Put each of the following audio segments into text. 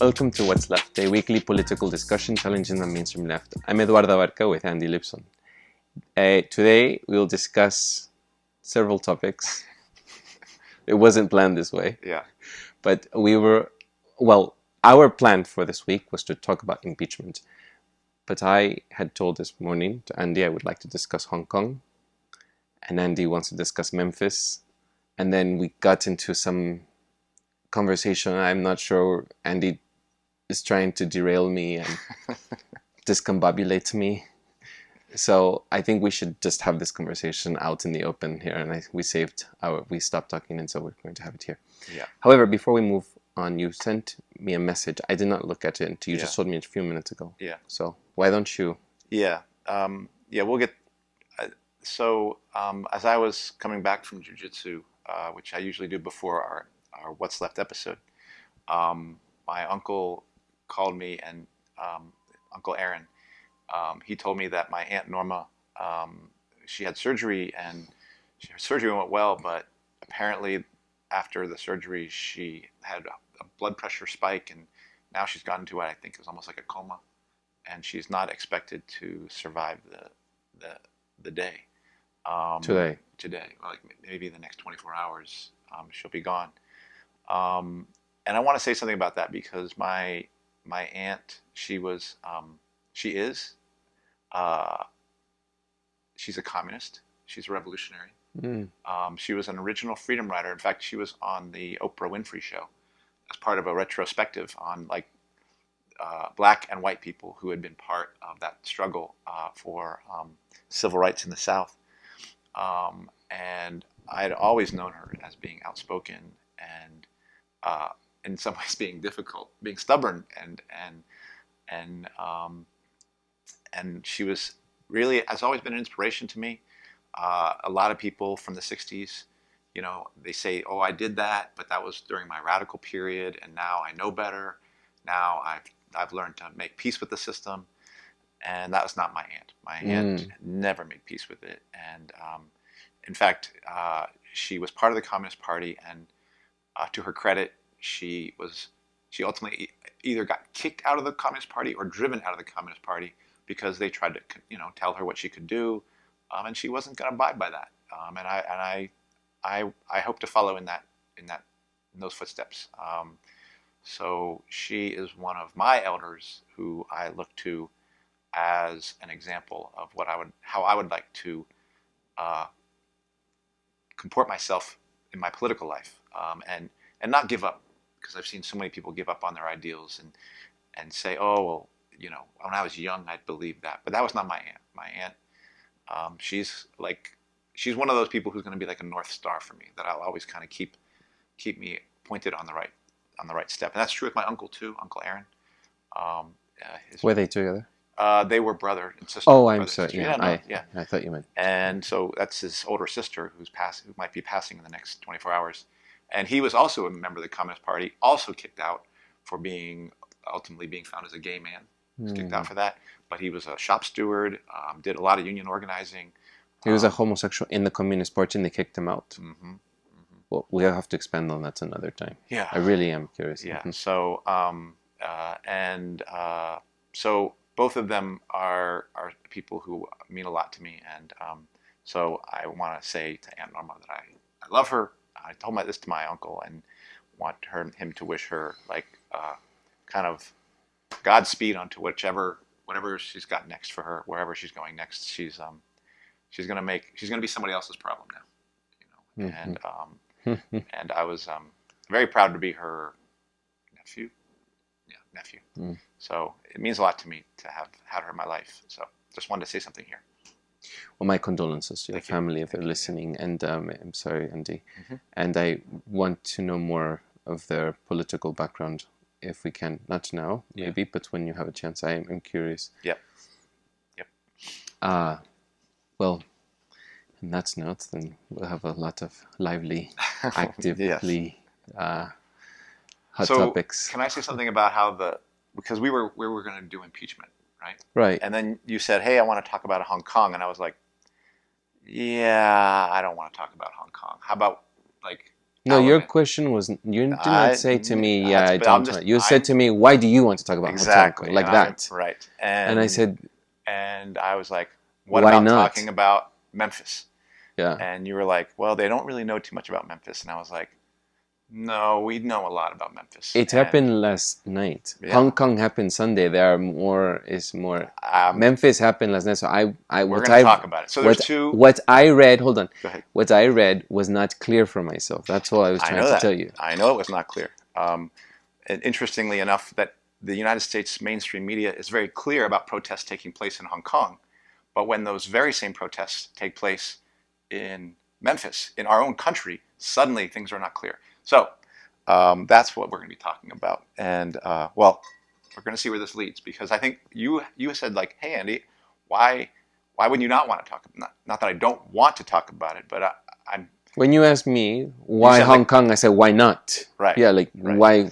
Welcome to What's Left, a weekly political discussion challenging the mainstream left. I'm Eduardo Abarca with Andy Lipson. Today we'll discuss several topics. It wasn't planned this way. Yeah. But our plan for this week was to talk about impeachment. But I had told this morning to Andy I would like to discuss Hong Kong. And Andy wants to discuss Memphis. And then we got into some conversation. I'm not sure Andy is trying to derail me and discombobulate me. So I think we should just have this conversation out in the open here. And we stopped talking, and so we're going to have it here. Yeah. However, before we move on, you sent me a message. I did not look at it until you Yeah. just told me a few minutes ago. Yeah. So why don't you? Yeah. We'll get. As I was coming back from jiu-jitsu, which I usually do before our What's Left episode, my uncle called me, and Uncle Aaron, he told me that my Aunt Norma, she had surgery, and her surgery went well, but apparently after the surgery she had a blood pressure spike, and now she's gotten to what I think is almost like a coma, and she's not expected to survive the day. Today. Like maybe the next 24 hours, she'll be gone. And I want to say something about that, because my aunt, she's a communist. She's a revolutionary. She was an original freedom rider. In fact, she was on the Oprah Winfrey Show as part of a retrospective on black and white people who had been part of that struggle for civil rights in the South. And I had always known her as being outspoken and in some ways being difficult, being stubborn, and she was really has always been an inspiration to me. A lot of people from the 60s, they say, oh, I did that, but that was during my radical period, and now I know better. Now I've learned to make peace with the system, and that was not my aunt. My aunt never made peace with it, and in fact, she was part of the Communist Party, and to her credit, she ultimately either got kicked out of the Communist Party or driven out of the Communist Party because they tried to tell her what she could do, and she wasn't going to abide by that. And I hope to follow in those footsteps. So she is one of my elders who I look to as an example of how I would like to comport myself in my political life, and not give up, because I've seen so many people give up on their ideals and say, oh, well, when I was young I'd believe that, but that was not my aunt. My aunt, she's one of those people who's going to be like a North Star for me, that I'll always kind of keep me pointed on the right step. And that's true with my uncle too, Uncle Aaron. Were they together? They were brother and sister. Oh, I'm sorry. Yeah, I thought you meant. And so that's his older sister who might be passing in the next 24 hours. And he was also a member of the Communist Party, also kicked out for ultimately being found as a gay man. He was kicked out for that. But he was a shop steward, did a lot of union organizing. He was a homosexual in the Communist Party, and they kicked him out. Mm-hmm. Well, we'll have to expand on that another time. Yeah. I really am curious. Yeah. So, so both of them are people who mean a lot to me, and so I want to say to Aunt Norma that I love her. I told this to my uncle, and want him to wish her kind of Godspeed onto whatever she's got next for her, wherever she's going next. She's gonna be somebody else's problem now, Mm-hmm. and I was very proud to be her nephew. Yeah, nephew. So it means a lot to me to have had her in my life. So just wanted to say something here. Well, my condolences to your family if they're listening, and I'm sorry, Andy. And I want to know more of their political background, if we can. Not now, maybe, but when you have a chance, I'm curious. Yep. Well, on that note, then we'll have a lot of lively, actively hot topics. Can I say something about because we were going to do impeachment, right? Right. And then you said, hey, I want to talk about Hong Kong. And I was like, Yeah, I don't want to talk about Hong Kong. How about like No, your Alabama? question was, you did not I say to me, yeah, that's I but I'm don't just want. You said I'm to me, why do you want to talk about Hong Kong exactly, and like I'm that? right. And I said, And I was like, what why about talking not? about Memphis? Yeah. And you were like, well, they don't really know too much about Memphis. And I was like, no, we know a lot about Memphis. It And happened last night. yeah, Hong Kong happened Sunday. There are more is more. um, Memphis happened last night. So I we're what going to I talk about it. So there's two. what I read. Hold on. Go ahead. What I read was not clear for myself. That's all I was I trying know to that. tell you. I know it was not clear. And interestingly enough, that the United States mainstream media is very clear about protests taking place in Hong Kong. But when those very same protests take place in Memphis, in our own country, suddenly things are not clear. So that's what we're going to be talking about. And well, we're going to see where this leads because I think you said like, hey Andy, why would you not want to talk? Not that I don't want to talk about it, but I'm. When you asked me You why said Hong like Kong, I said why not? right, Yeah, like right, why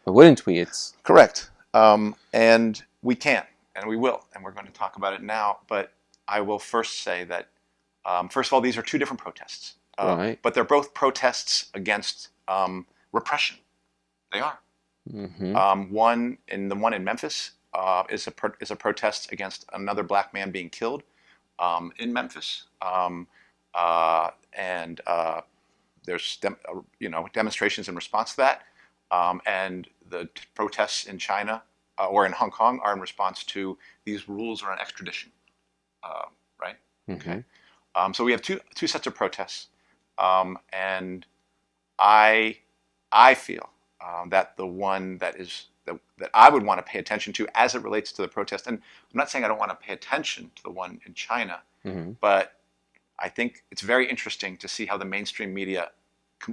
wouldn't we? It's correct. And we can, and we will, and we're going to talk about it now. But I will first say that first of all, these are two different protests, right. but they're both protests against repression. They are. Mm-hmm. The one in Memphis is a protest against another black man being killed in Memphis, and there's demonstrations in response to that, and the protests in China or in Hong Kong are in response to these rules around extradition, right? Mm-hmm. Okay, so we have two sets of protests, and I I feel that the one that I would want to pay attention to as it relates to the protest, and I'm not saying I don't want to pay attention to the one in China, Mm-hmm. but I think it's very interesting to see how the mainstream media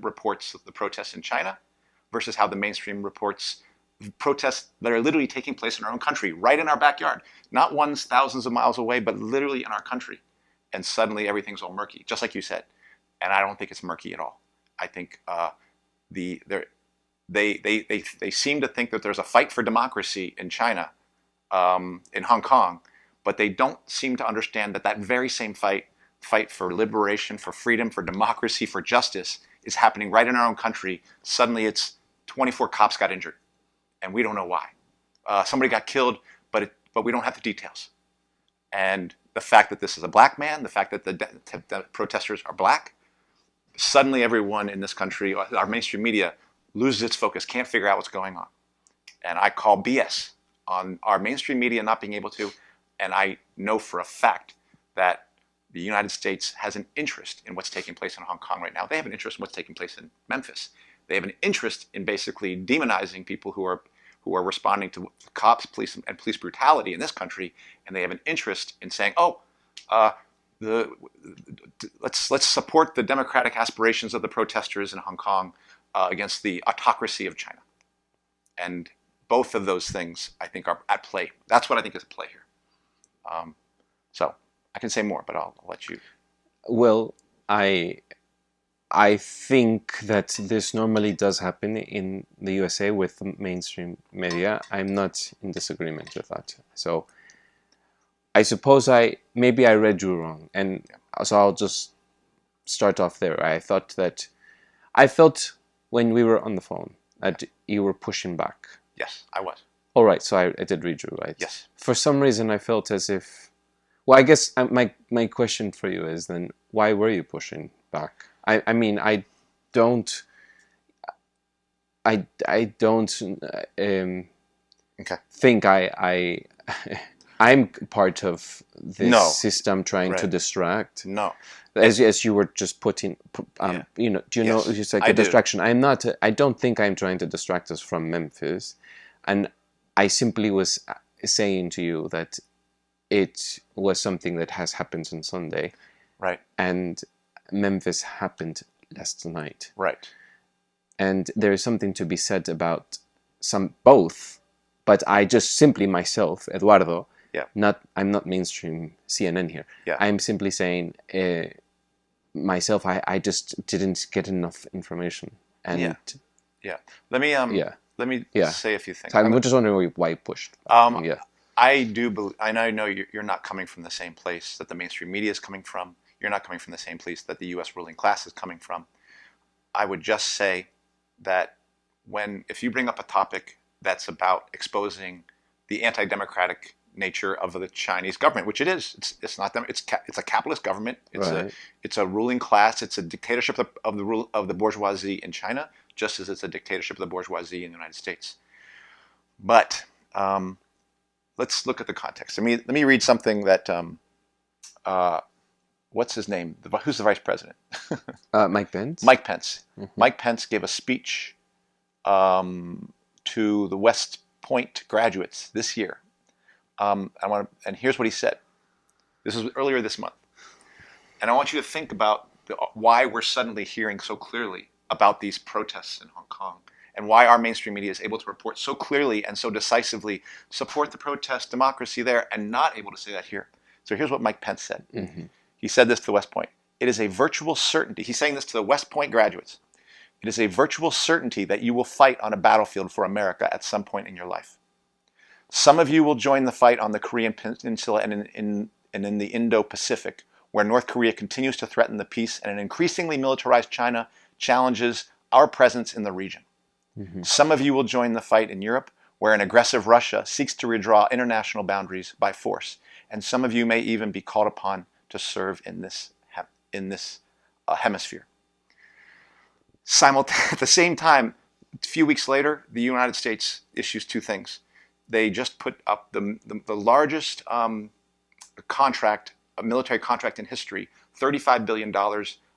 reports the protests in China versus how the mainstream reports protests that are literally taking place in our own country, right in our backyard, not ones thousands of miles away, but literally in our country. And suddenly everything's all murky, just like you said. And I don't think it's murky at all. I think the they seem to think that there's a fight for democracy in China, in Hong Kong, but they don't seem to understand that that very same fight for liberation, for freedom, for democracy, for justice, is happening right in our own country. Suddenly, it's 24 cops got injured, and we don't know why. Somebody got killed, but we don't have the details. And the fact that this is a black man, the fact that the protesters are black, suddenly everyone in this country, our mainstream media, loses its focus, can't figure out what's going on. And I call BS on our mainstream media not being able to. And I know for a fact that the United States has an interest in what's taking place in Hong Kong right now. They have an interest in what's taking place in Memphis. They have an interest in basically demonizing people who are responding to cops, police, and police brutality in this country, and they have an interest in saying, "Oh, the let's support the democratic aspirations of the protesters in Hong Kong against the autocracy of China." And both of those things, I think, are at play. That's what I think is at play here. So I can say more, but I'll let you. Well, I think that this normally does happen in the USA with mainstream media. I'm not in disagreement with that. So I suppose maybe I read you wrong, and so I'll just start off there. I felt when we were on the phone that you were pushing back. Yes, I was. All right, so I did read you right. Yes. For some reason, I felt as if. Well, I guess my question for you is then why were you pushing back? I mean don't I don't Okay. think I'm part of this No. system trying to Right. distract. No. As you were just putting, Yeah. do you know, Yes, it's like I a do. distraction. I don't think I'm trying to distract us from Memphis, and I simply was saying to you that it was something that has happened on Sunday, Right. and Memphis happened last night, Right. and there is something to be said about both, but I just simply myself, Eduardo. Yeah. I'm not mainstream CNN here. Yeah. I'm simply saying myself. I just didn't get enough information, and Yeah. Let me yeah, let me yeah. say a few things. So I'm just wondering why you pushed. Yeah. I do believe, and I know you're not coming from the same place that the mainstream media is coming from. you're not coming from the same place that the U.S. ruling class is coming from. I would just say that if you bring up a topic that's about exposing the anti-democratic nature of the Chinese government, which it is, it's not them, it's a capitalist government. It's a ruling class. It's a dictatorship of the bourgeoisie in China, just as it's a dictatorship of the bourgeoisie in the United States. But let's look at the context. Let me read something that what's his name? Who's the vice president? Mike Pence. Mike Pence. Mm-hmm. Mike Pence gave a speech to the West Point graduates this year. And here's what he said. This was earlier this month. And I want you to think about why we're suddenly hearing so clearly about these protests in Hong Kong, and why our mainstream media is able to report so clearly and so decisively, support the protest, democracy there, and not able to say that here. So here's what Mike Pence said. Mm-hmm. He said this to the West Point. It is a virtual certainty. He's saying this to the West Point graduates. It is a virtual certainty that you will fight on a battlefield for America at some point in your life. Some of you will join the fight on the Korean Peninsula and in the Indo-Pacific, where North Korea continues to threaten the peace and an increasingly militarized China challenges our presence in the region. Mm-hmm. Some of you will join the fight in Europe, where an aggressive Russia seeks to redraw international boundaries by force. And some of you may even be called upon to serve in this hemisphere. At the same time, a few weeks later, the United States issues two things. They just put up the largest contract, a military contract in history, $35 billion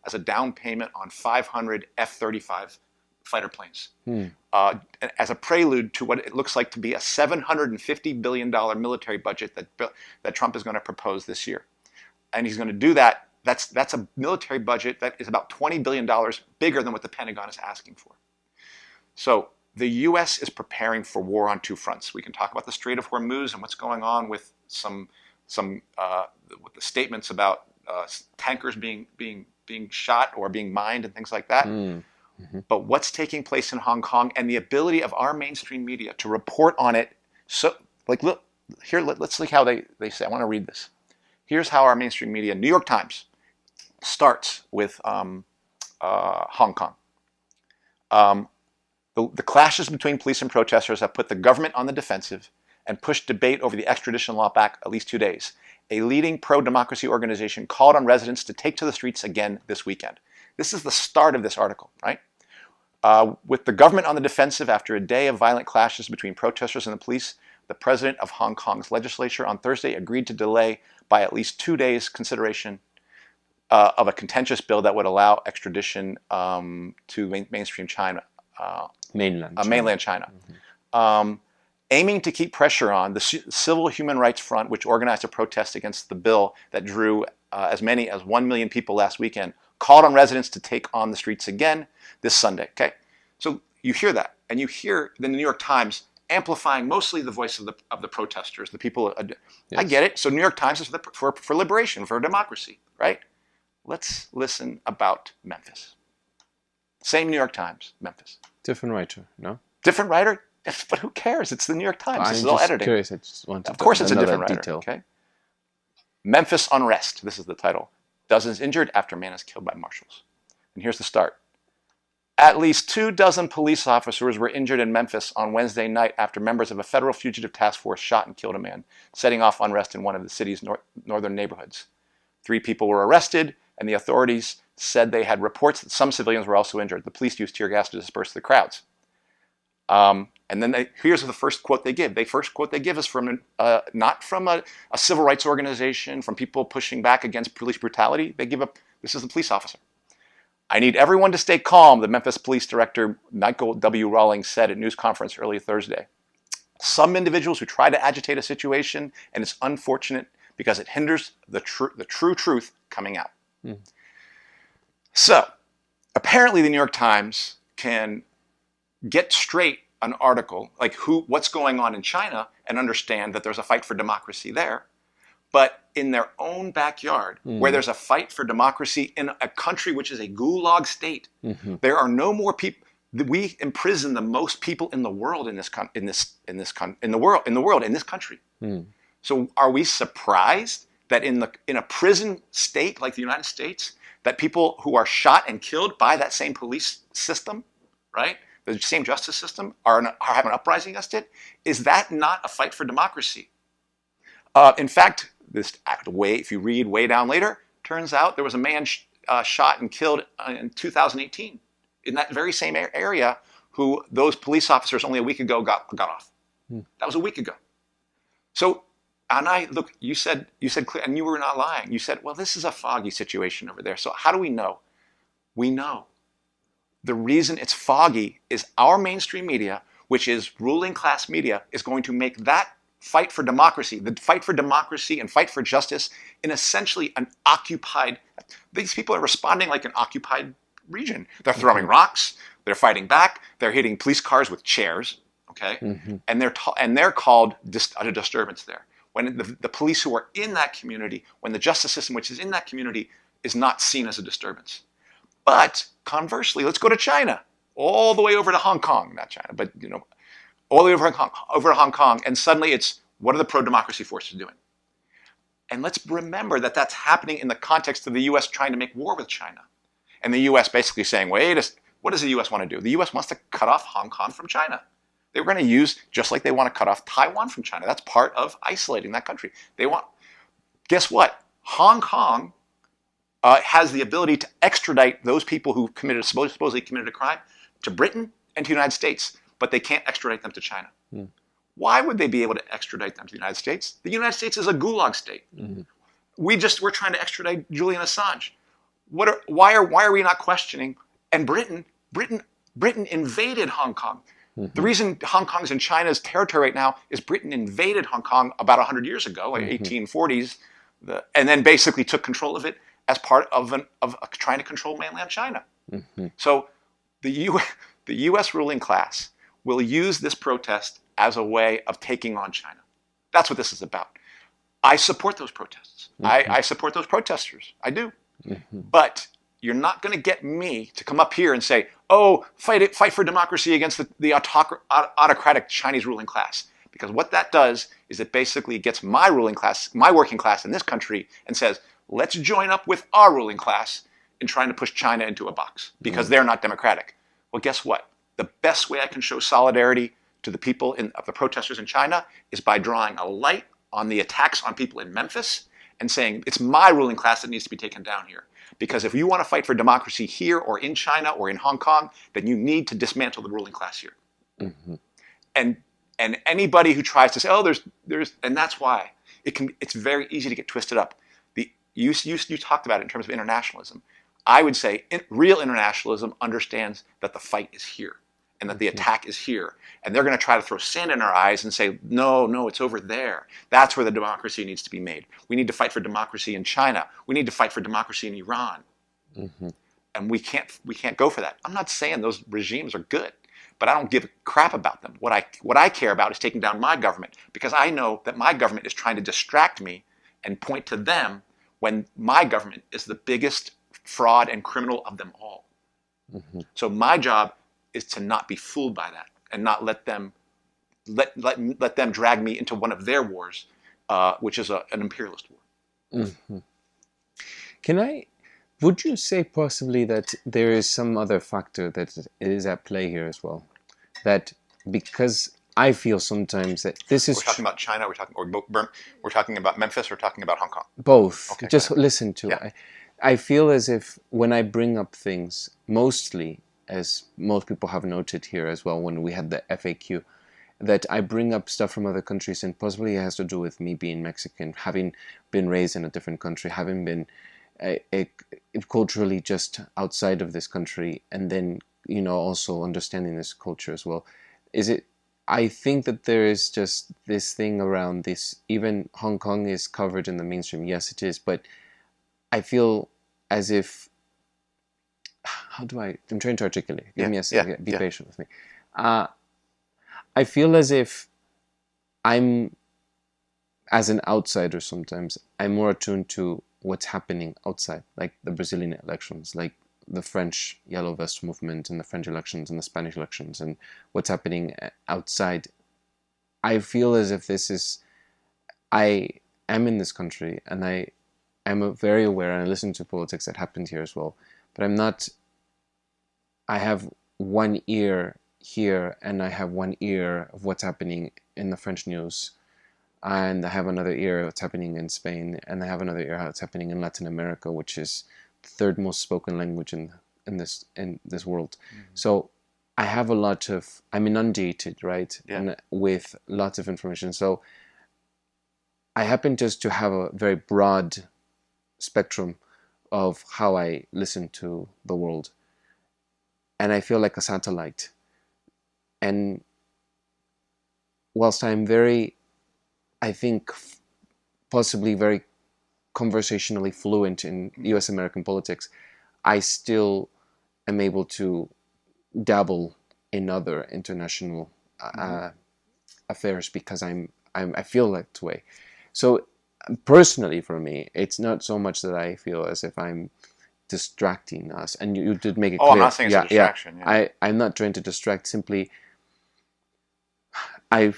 as a down payment on 500 F-35 fighter planes, as a prelude to what it looks like to be a $750 billion military budget that Trump is going to propose this year. And he's going to do that. That's a military budget that is about $20 billion bigger than what the Pentagon is asking for. So the U.S. is preparing for war on two fronts. We can talk about the Strait of Hormuz and what's going on with with the statements about tankers being shot or being mined and things like that. Mm-hmm. But what's taking place in Hong Kong and the ability of our mainstream media to report on it. So, look here. Let's look how they say. I want to read this. Here's how our mainstream media, New York Times, starts with Hong Kong. The clashes between police and protesters have put the government on the defensive and pushed debate over the extradition law back at least 2 days. A leading pro-democracy organization called on residents to take to the streets again this weekend. This is the start of this article, right? With the government on the defensive after a day of violent clashes between protesters and the police, the president of Hong Kong's legislature on Thursday agreed to delay by at least 2 days consideration of a contentious bill that would allow extradition to mainstream China. Mainland China. Mm-hmm. Aiming to keep pressure on the Civil Human Rights Front, which organized a protest against the bill that drew as many as 1 million people last weekend, called on residents to take on the streets again this Sunday. Okay, so you hear that, and you hear the New York Times amplifying mostly the voice of the protesters, the people. Yes. I get it. So New York Times is for liberation, for democracy, right? Let's listen about Memphis. Same New York Times, Memphis. Different writer, no? Different writer? But who cares? It's the New York Times. This is all editing. Curious. I just want to. Of course, it's a different writer. Detail. Okay. Memphis unrest. This is the title. Dozens injured after man is killed by marshals. And here's the start. At least 24 police officers were injured in Memphis on Wednesday night after members of a federal fugitive task force shot and killed a man, setting off unrest in one of the city's northern neighborhoods. 3 people were arrested, and the authorities said they had reports that some civilians were also injured. The police used tear gas to disperse the crowds. And then here's the first quote they give. The first quote they give is from not from a civil rights organization, from people pushing back against police brutality. This is the police officer. I need everyone to stay calm, the Memphis Police Director Michael W. Rawlings said at a news conference early Thursday. Some individuals who try to agitate a situation, and it's unfortunate because it hinders the true truth coming out. Mm. So, apparently the New York Times can get straight an article like what's going on in China and understand that there's a fight for democracy there, but in their own backyard, where there's a fight for democracy in a country which is a gulag state, there are no more people. We imprison the most people in the world in this country. So, are we surprised that in a prison state like the United States, that people who are shot and killed by that same police system, right, the same justice system, are having an uprising against it? Is that not a fight for democracy? In fact, if you read way down later, turns out there was a man shot and killed in 2018 in that very same area, who those police officers only a week ago got off. That was a week ago. So, and you said, and you were not lying. You said, well, this is a foggy situation over there. So how do we know? We know. The reason it's foggy is our mainstream media, which is ruling class media, is going to make that fight for democracy, the fight for democracy and fight for justice, in essentially an occupied, these people are responding like an occupied region. They're throwing rocks, they're fighting back, they're hitting police cars with chairs, okay? And they're called a disturbance there. When the police who are in that community, when the justice system which is in that community is not seen as a disturbance. But conversely, let's go to China, all the way over to Hong Kong, not China, but all the way over to Hong Kong, and suddenly it's, what are the pro-democracy forces doing? And let's remember that that's happening in the context of the U.S. trying to make war with China. And the U.S. basically saying, what does the U.S. want to do? The U.S. wants to cut off Hong Kong from China. They were going to use, just like they want to cut off Taiwan from China. That's part of isolating that country. Guess what? Hong Kong has the ability to extradite those people who supposedly committed a crime to Britain and to the United States, but they can't extradite them to China. Why would they be able to extradite them to the United States? The United States is a gulag state. We're trying to extradite Julian Assange. Why are we not questioning? And Britain invaded Hong Kong. The reason Hong Kong's in China's territory right now is Britain invaded Hong Kong about 100 years ago, like 1840s, and then basically took control of it as part of trying to control mainland China. So the U.S. ruling class will use this protest as a way of taking on China. That's what this is about. I support those protests. I support those protesters. I do. But you're not going to get me to come up here and say, oh, fight for democracy against the autocratic Chinese ruling class. Because what that does is it basically gets my ruling class, my working class in this country, and says, let's join up with our ruling class in trying to push China into a box because they're not democratic. Well, guess what? The best way I can show solidarity to the people of the protesters in China is by drawing a light on the attacks on people in Memphis and saying it's my ruling class that needs to be taken down here. Because if you want to fight for democracy here or in China or in Hong Kong, then you need to dismantle the ruling class here. And anybody who tries to say, oh, there's, and that's why it's very easy to get twisted up. You talked about it in terms of internationalism. I would say real internationalism understands that the fight is here and that the attack is here. And they're going to try to throw sand in our eyes and say, no, it's over there. That's where the democracy needs to be made. We need to fight for democracy in China. We need to fight for democracy in Iran. And we can't go for that. I'm not saying those regimes are good, but I don't give a crap about them. What I care about is taking down my government, because I know that my government is trying to distract me and point to them when my government is the biggest fraud and criminal of them all. So my job is to not be fooled by that and not let them drag me into one of their wars, which is an imperialist war. Would you say possibly that there is some other factor that is at play here as well? That because I feel sometimes that this is... We're talking about China, we're talking about Memphis, we're talking about Hong Kong. Both. Okay, just listen to it. I feel as if when I bring up things, mostly, as most people have noted here as well when we had the FAQ, that I bring up stuff from other countries, and possibly it has to do with me being Mexican, having been raised in a different country, having been culturally just outside of this country, and then also understanding this culture as well. I think that there is just this thing around this. Even Hong Kong is covered in the mainstream. Yes, it is, but I feel as if, I'm trying to articulate. Give me a second. Be patient with me. I feel as if I'm, as an outsider sometimes, I'm more attuned to what's happening outside, like the Brazilian elections, like the French Yellow Vest movement and the French elections and the Spanish elections and what's happening outside. I feel as if this is, am in this country and I am very aware and I listen to politics that happened here as well. But I'm not. I have one ear here and I have one ear of what's happening in the French news, and I have another ear of what's happening in Spain, and I have another ear of what's happening in Latin America, which is the third most spoken language in this world. So I have a lot of. I'm inundated, right, and with lots of information. So I happen just to have a very broad spectrum of how I listen to the world, and I feel like a satellite. And whilst I'm very, I think, possibly very conversationally fluent in U.S. American politics, I still am able to dabble in other international affairs because I feel that way. So personally, for me, it's not so much that I feel as if I'm distracting us. And you did make it clear. I'm not saying it's a distraction. Yeah. I'm not trying to distract. Simply, I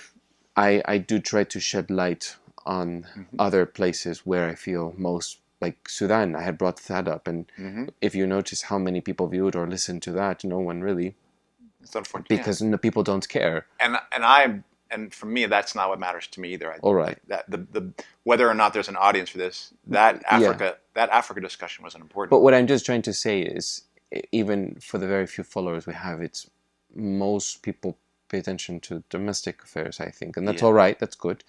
do try to shed light on other places where I feel most, like Sudan. I had brought that up, and if you notice how many people viewed or listened to that, no one really. It's unfortunate because the people don't care. And for me, that's not what matters to me either. All right. That the whether or not there's an audience for this, that Africa discussion was an important. But what I'm just trying to say is, even for the very few followers we have, it's most people pay attention to domestic affairs, I think, and that's all right. That's good.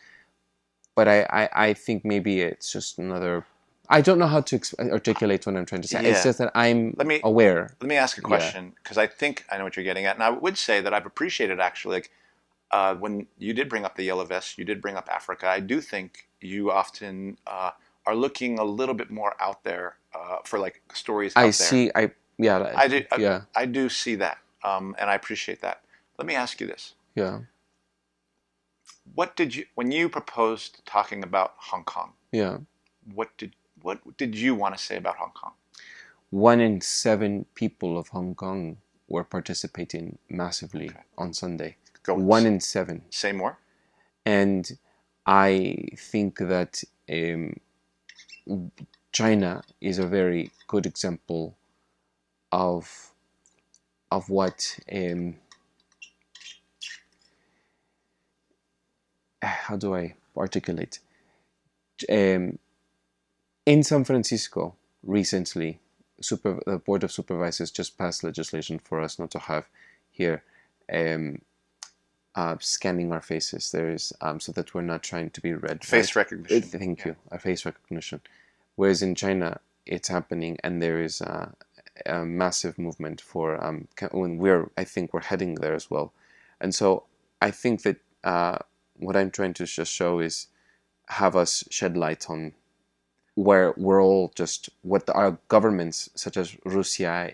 But I think maybe it's just another. I don't know how to articulate what I'm trying to say. It's just that I'm aware. Let me ask a question, because I think I know what you're getting at, and I would say that I've appreciated actually, like when you did bring up the yellow vests, you did bring up Africa. I do think you often are looking a little bit more out there for like stories. I do see that, and I appreciate that. Let me ask you this. Yeah. What did you, when you proposed talking about Hong Kong? Yeah. What did you want to say about Hong Kong? 1 in 7 people of Hong Kong were participating massively on Sunday. 1 in 7. Say more. And I think that China is a very good example of what how do I articulate? In San Francisco recently, the Board of Supervisors just passed legislation for us not to have here scanning our faces. There is so that we're not trying to be read. Face recognition. Thank you. A face recognition. Whereas in China, it's happening, and there is a massive movement for when I think we're heading there as well. And so I think that what I'm trying to just show is have us shed light on where we're all just what our governments, such as Russia,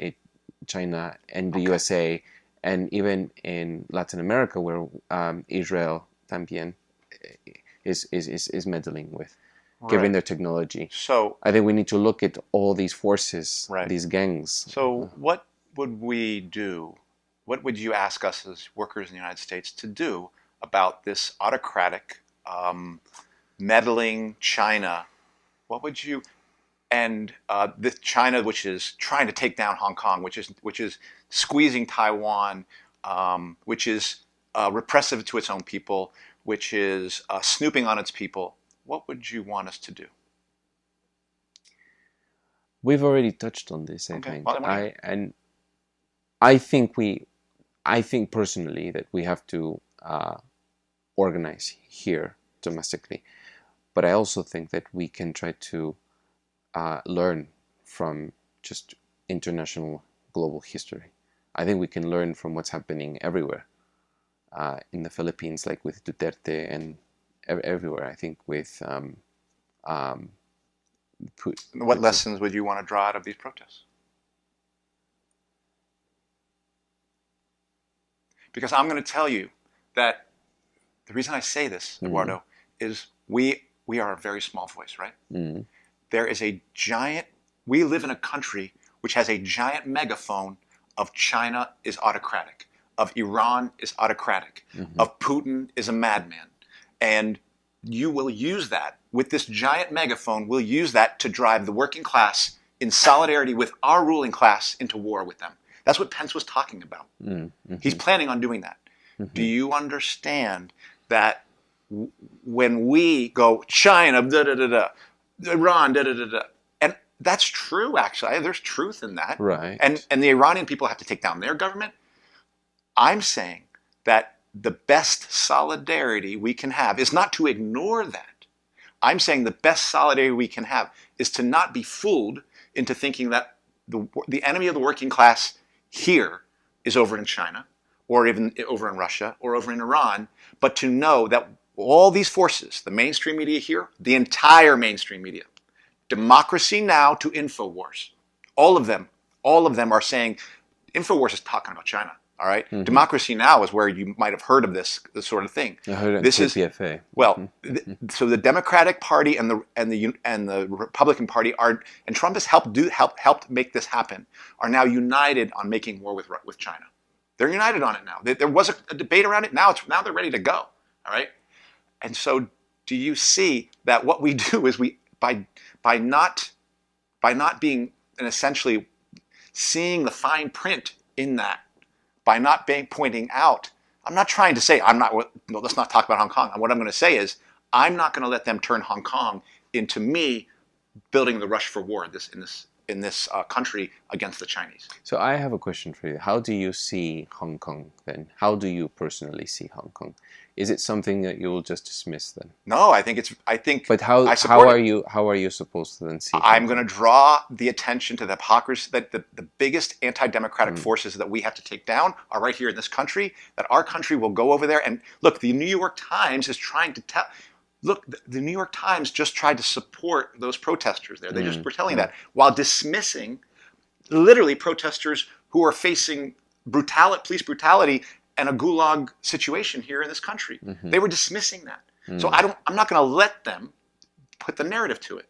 China, and the USA, and even in Latin America, where Israel también is meddling with, given their technology. So I think we need to look at all these forces, these gangs. So what would we do? What would you ask us as workers in the United States to do about this autocratic, meddling China? What would you, and the China, which is trying to take down Hong Kong, which is squeezing Taiwan, which is repressive to its own people, which is snooping on its people. What would you want us to do? We've already touched on this, I think. Well, I think personally that we have to organize here domestically. But I also think that we can try to learn from just international global history. I think we can learn from what's happening everywhere. In the Philippines, like with Duterte, and everywhere. I think with what lessons would you want to draw out of these protests? Because I'm going to tell you that the reason I say this, Eduardo, is we are a very small voice, right? There is a giant, we live in a country which has a giant megaphone of China is autocratic, of Iran is autocratic, of Putin is a madman. And you will use that with this giant megaphone, will use that to drive the working class in solidarity with our ruling class into war with them. That's what Pence was talking about. Mm-hmm. He's planning on doing that. Mm-hmm. Do you understand that when we go China, da-da-da-da, Iran, da-da-da-da, and that's true, actually. There's truth in that. Right. And the Iranian people have to take down their government. I'm saying that the best solidarity we can have is not to ignore that. I'm saying the best solidarity we can have is to not be fooled into thinking that the enemy of the working class here is over in China, or even over in Russia, or over in Iran, but to know that all these forces, the mainstream media here, the entire mainstream media, Democracy Now! To InfoWars, all of them are saying, InfoWars is talking about China. All right, mm-hmm. Democracy Now! Is where you might have heard of this sort of thing. I heard it this in is KPFA. Well, so the Democratic Party and the Republican Party are, and Trump has helped make this happen, are now united on making war with China. They're united on it now. There was a debate around it. Now they're ready to go. All right, and so do you see that what we do is we by not being, and essentially seeing the fine print in that, by not pointing out, I'm not trying to say, let's not talk about Hong Kong. What I'm going to say is, I'm not going to let them turn Hong Kong into me building the rush for war in this country against the Chinese. So I have a question for you. How do you see Hong Kong then? How do you personally see Hong Kong? Is it something that you will just dismiss then? No, I think. But how are you supposed to then see? I'm going to draw the attention to the hypocrisy that the biggest anti-democratic forces that we have to take down are right here in this country. That our country will go over there and look. The New York Times is trying to tell. Look, the New York Times just tried to support those protesters there. They just were telling that while dismissing, literally, protesters who are facing police brutality and a gulag situation here in this country. Mm-hmm. They were dismissing that. So I'm not going to let them put the narrative to it,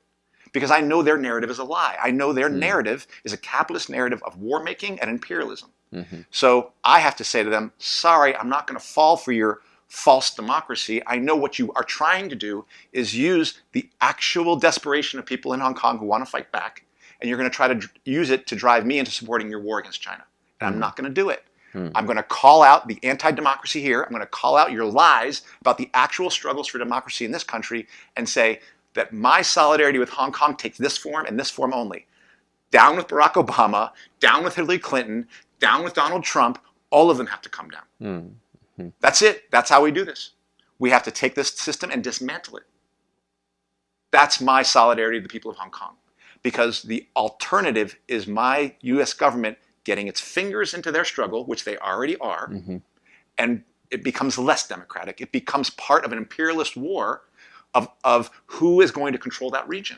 because I know their narrative is a lie. I know their narrative is a capitalist narrative of war making and imperialism. Mm-hmm. So I have to say to them, sorry, I'm not going to fall for your false democracy. I know what you are trying to do is use the actual desperation of people in Hong Kong who want to fight back, and you're going to try to use it to drive me into supporting your war against China. And I'm not going to do it. I'm going to call out the anti-democracy here. I'm going to call out your lies about the actual struggles for democracy in this country and say that my solidarity with Hong Kong takes this form and this form only. Down with Barack Obama, down with Hillary Clinton, down with Donald Trump. All of them have to come down. Mm-hmm. That's it. That's how we do this. We have to take this system and dismantle it. That's my solidarity to the people of Hong Kong. Because the alternative is my U.S. government getting its fingers into their struggle, which they already are, and it becomes less democratic. It becomes part of an imperialist war of who is going to control that region.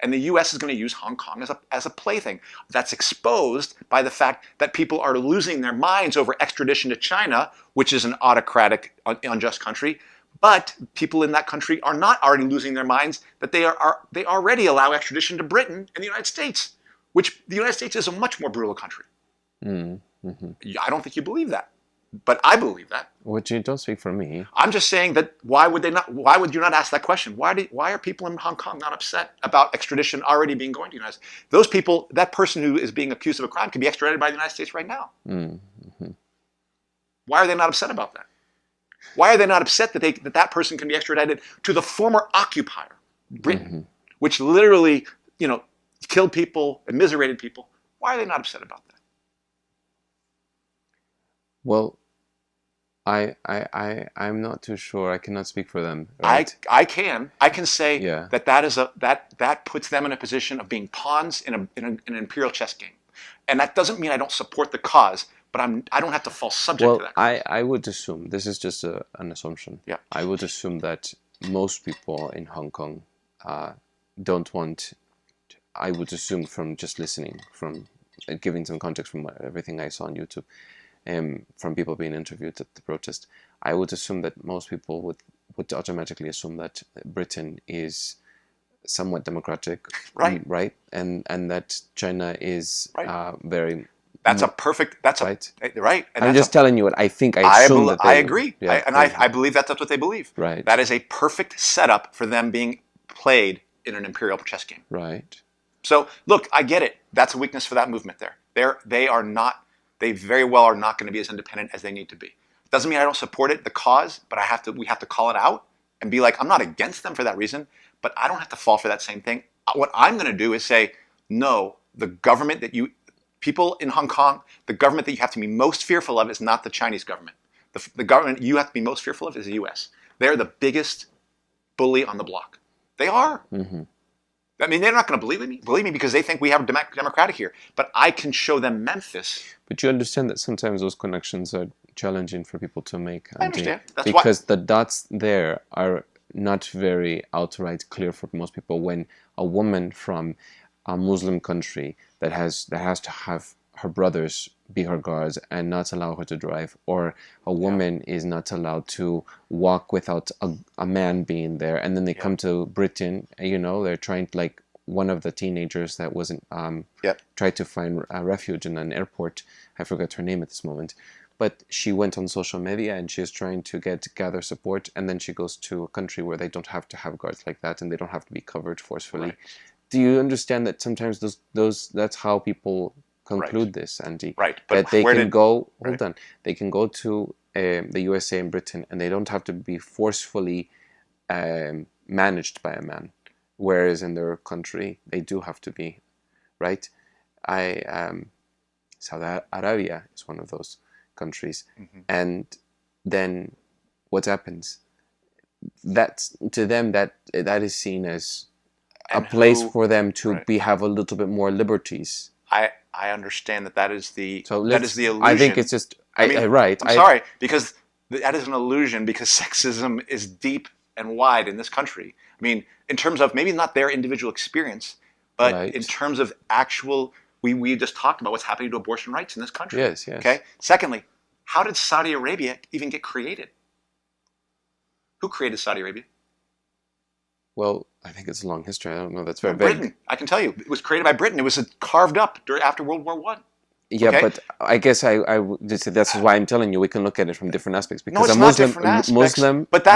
And the U.S. is going to use Hong Kong as a plaything. That's exposed by the fact that people are losing their minds over extradition to China, which is an autocratic, unjust country. But people in that country are not already losing their minds that they already allow extradition to Britain and the United States, which the United States is a much more brutal country. Mm-hmm. I don't think you believe that, but I believe that. Well, you don't speak for me. I'm just saying that why would you not ask that question? Why are people in Hong Kong not upset about extradition already being going to the United States? Those people, that person who is being accused of a crime, can be extradited by the United States right now. Mm-hmm. Why are they not upset about that? Why are they not upset that that person can be extradited to the former occupier, Britain, which literally, killed people, immiserated people? Why are they not upset about that? Well, I'm not too sure. I cannot speak for them. Right? I can say that puts them in a position of being pawns in an imperial chess game, and that doesn't mean I don't support the cause, but I don't have to fall subject to that cause. I would assume, this is just an assumption. Yeah. I would assume that most people in Hong Kong don't want. I would assume from just listening, from giving some context from everything I saw on YouTube, from people being interviewed at the protest, I would assume that most people would automatically assume that Britain is somewhat democratic, right, and that China is very. That's a perfect. That's right. Right. And I'm just telling you what I think. I assume that I agree, I believe that's what they believe. Right. That is a perfect setup for them being played in an imperial chess game. Right. So look, I get it. That's a weakness for that movement there. They very well are not going to be as independent as they need to be. Doesn't mean I don't support it, the cause, but we have to call it out and be like, I'm not against them for that reason, but I don't have to fall for that same thing. What I'm going to do is say, no, the government people in Hong Kong, the government that you have to be most fearful of is not the Chinese government. The government you have to be most fearful of is the U.S. They're the biggest bully on the block. They are. Mm-hmm. I mean, they're not going to believe me because they think we have democratic here. But I can show them Memphis. But you understand that sometimes those connections are challenging for people to make. I understand. That's because the dots there are not very outright clear for most people. When a woman from a Muslim country that has to have her brothers be her guards and not allow her to drive, or a woman is not allowed to walk without a man being there, and then they come to Britain, they're trying to, like one of the teenagers that wasn't tried to find a refuge in an airport. I forgot her name at this moment, but she went on social media and she's trying to gather support, and then she goes to a country where they don't have to have guards like that and they don't have to be covered forcefully. Right. Do you understand that sometimes that's how people conclude this, Andy? Right. But that they can go. Hold on. They can go to the USA and Britain, and they don't have to be forcefully managed by a man, whereas in their country they do have to be, right? Saudi Arabia is one of those countries, and then what happens? That's to them that is seen as a place for them to have a little bit more liberties. I understand that is the illusion. I think it's just right. I'm sorry, because that is an illusion, because sexism is deep and wide in this country. I mean, in terms of maybe not their individual experience, but in terms of actual, we just talked about what's happening to abortion rights in this country. Yes. Okay. Secondly, how did Saudi Arabia even get created? Who created Saudi Arabia? Well, I think it's a long history. I don't know. That's very Britain. vague. I can tell you, it was created by Britain. It was carved up after World War I. Yeah, okay? But I guess that's why I'm telling you we can look at it from different aspects, because no, it's not different aspects,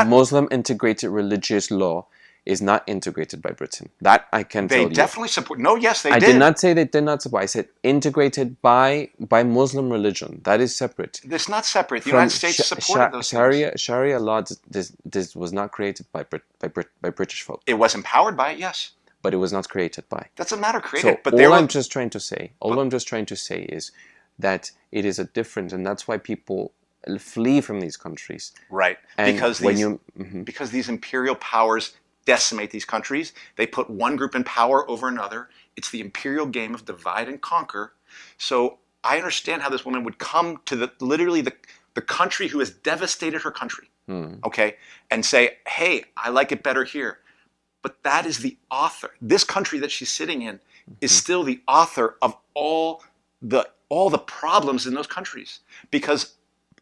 Muslim integrated religious law is not integrated by Britain. That I can tell you. They definitely support. No, yes, they did. I did not say they did not support. I said integrated by Muslim religion. That is separate. It's not separate. The United States supported those things. Sharia law this was not created by British folk. It was empowered by it, yes. But it was not created by. Doesn't matter created. So but I'm just trying to say is that it is a difference, and that's why people flee from these countries. Right. And because these imperial powers decimate these countries. They put one group in power over another. It's the imperial game of divide and conquer. So I understand how this woman would come to literally the country who has devastated her country, okay, and say, hey, I like it better here. But that is the author. This country that she's sitting in is still the author of all the problems in those countries, because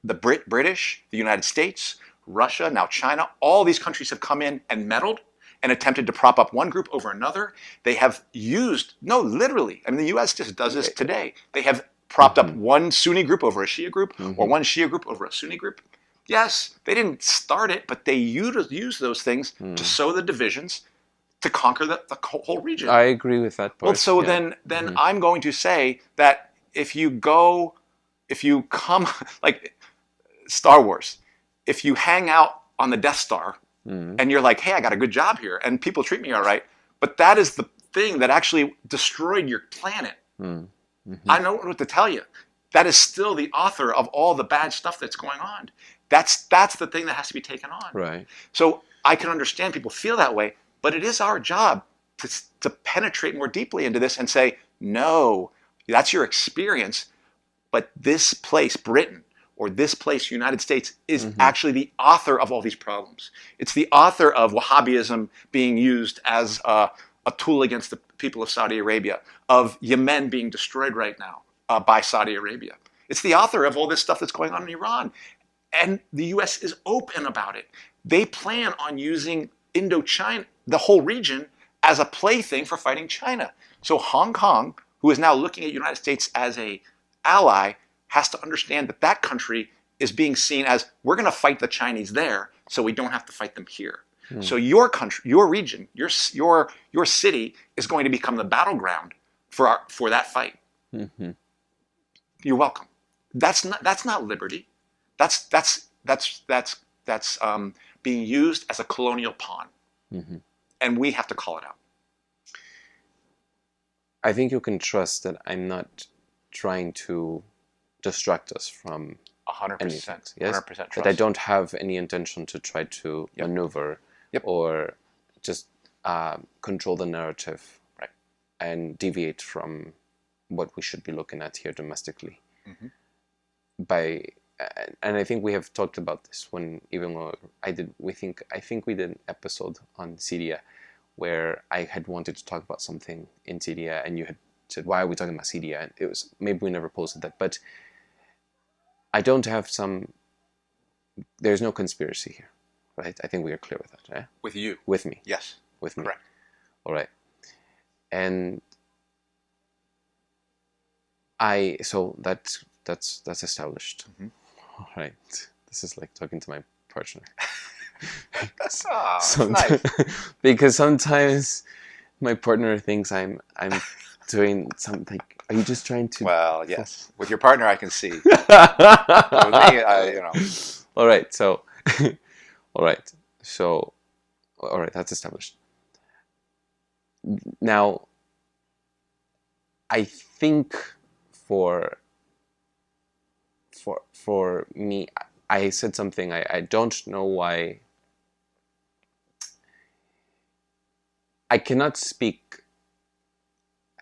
the British, the United States, Russia, now China, all these countries have come in and meddled and attempted to prop up one group over another. They have literally, I mean, the U.S. just does this today. They have propped up one Sunni group over a Shia group, or one Shia group over a Sunni group. Yes, they didn't start it, but they use those things to sow the divisions to conquer the whole region. I agree with that part. Well, so then I'm going to say that if you come, like Star Wars, if you hang out on the Death Star, and you're like, hey, I got a good job here, and people treat me all right, but that is the thing that actually destroyed your planet. I don't know what to tell you. That is still the author of all the bad stuff that's going on. That's the thing that has to be taken on. Right. So I can understand people feel that way, but it is our job to penetrate more deeply into this and say, no, that's your experience, but this place, Britain, or this place, United States, is actually the author of all these problems. It's the author of Wahhabism being used as a tool against the people of Saudi Arabia, of Yemen being destroyed right now by Saudi Arabia. It's the author of all this stuff that's going on in Iran. And the U.S. is open about it. They plan on using Indochina, the whole region, as a plaything for fighting China. So Hong Kong, who is now looking at the United States as an ally, has to understand that country is being seen as, we're going to fight the Chinese there, so we don't have to fight them here. So your country, your region, your city is going to become the battleground for that fight. Mm-hmm. You're welcome. That's not liberty. That's being used as a colonial pawn, Mm-hmm. and we have to call it out. I think you can trust that I'm not trying to distract us from 100%, anything. Yes, 100% that I trust. don't have any intention to try to Yep. maneuver Yep. or just control the narrative, Right. and deviate from what we should be looking at here domestically. Mm-hmm. And I think we have talked about this when I think we did an episode on Syria where I had wanted to talk about something in Syria, and you had said, "Why are we talking about Syria?" And it was maybe we never posted that, but I don't have some. There's no conspiracy here, right? I think we are clear with that, right? With you. With me, Yes. with me. Correct. All right, and so that's established. Mm-hmm. All right, this is like talking to my partner. That's nice. Because sometimes my partner thinks I'm doing something. Are you just trying to? Well, yes. With your partner, I can see. With me, All right. So, all right. So, all right. That's established. Now, I think for me, I said something. I don't know why. I cannot speak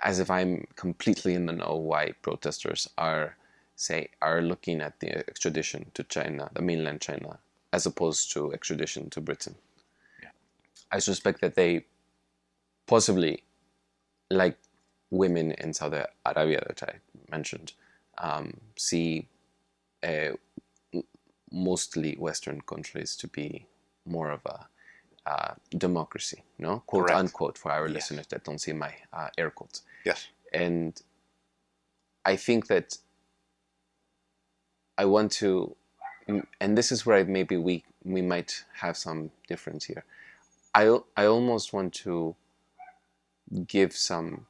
as if I'm completely in the know why protesters are looking at the extradition to China, the mainland China, as opposed to extradition to Britain. Yeah. I suspect that they possibly, like women in Saudi Arabia that I mentioned, see mostly Western countries to be more of a democracy, no, quote Correct. unquote, for our Yes. listeners that don't see my air quotes. Yes. And I think that I want to, and this is where maybe we might have some difference here. I almost want to give some.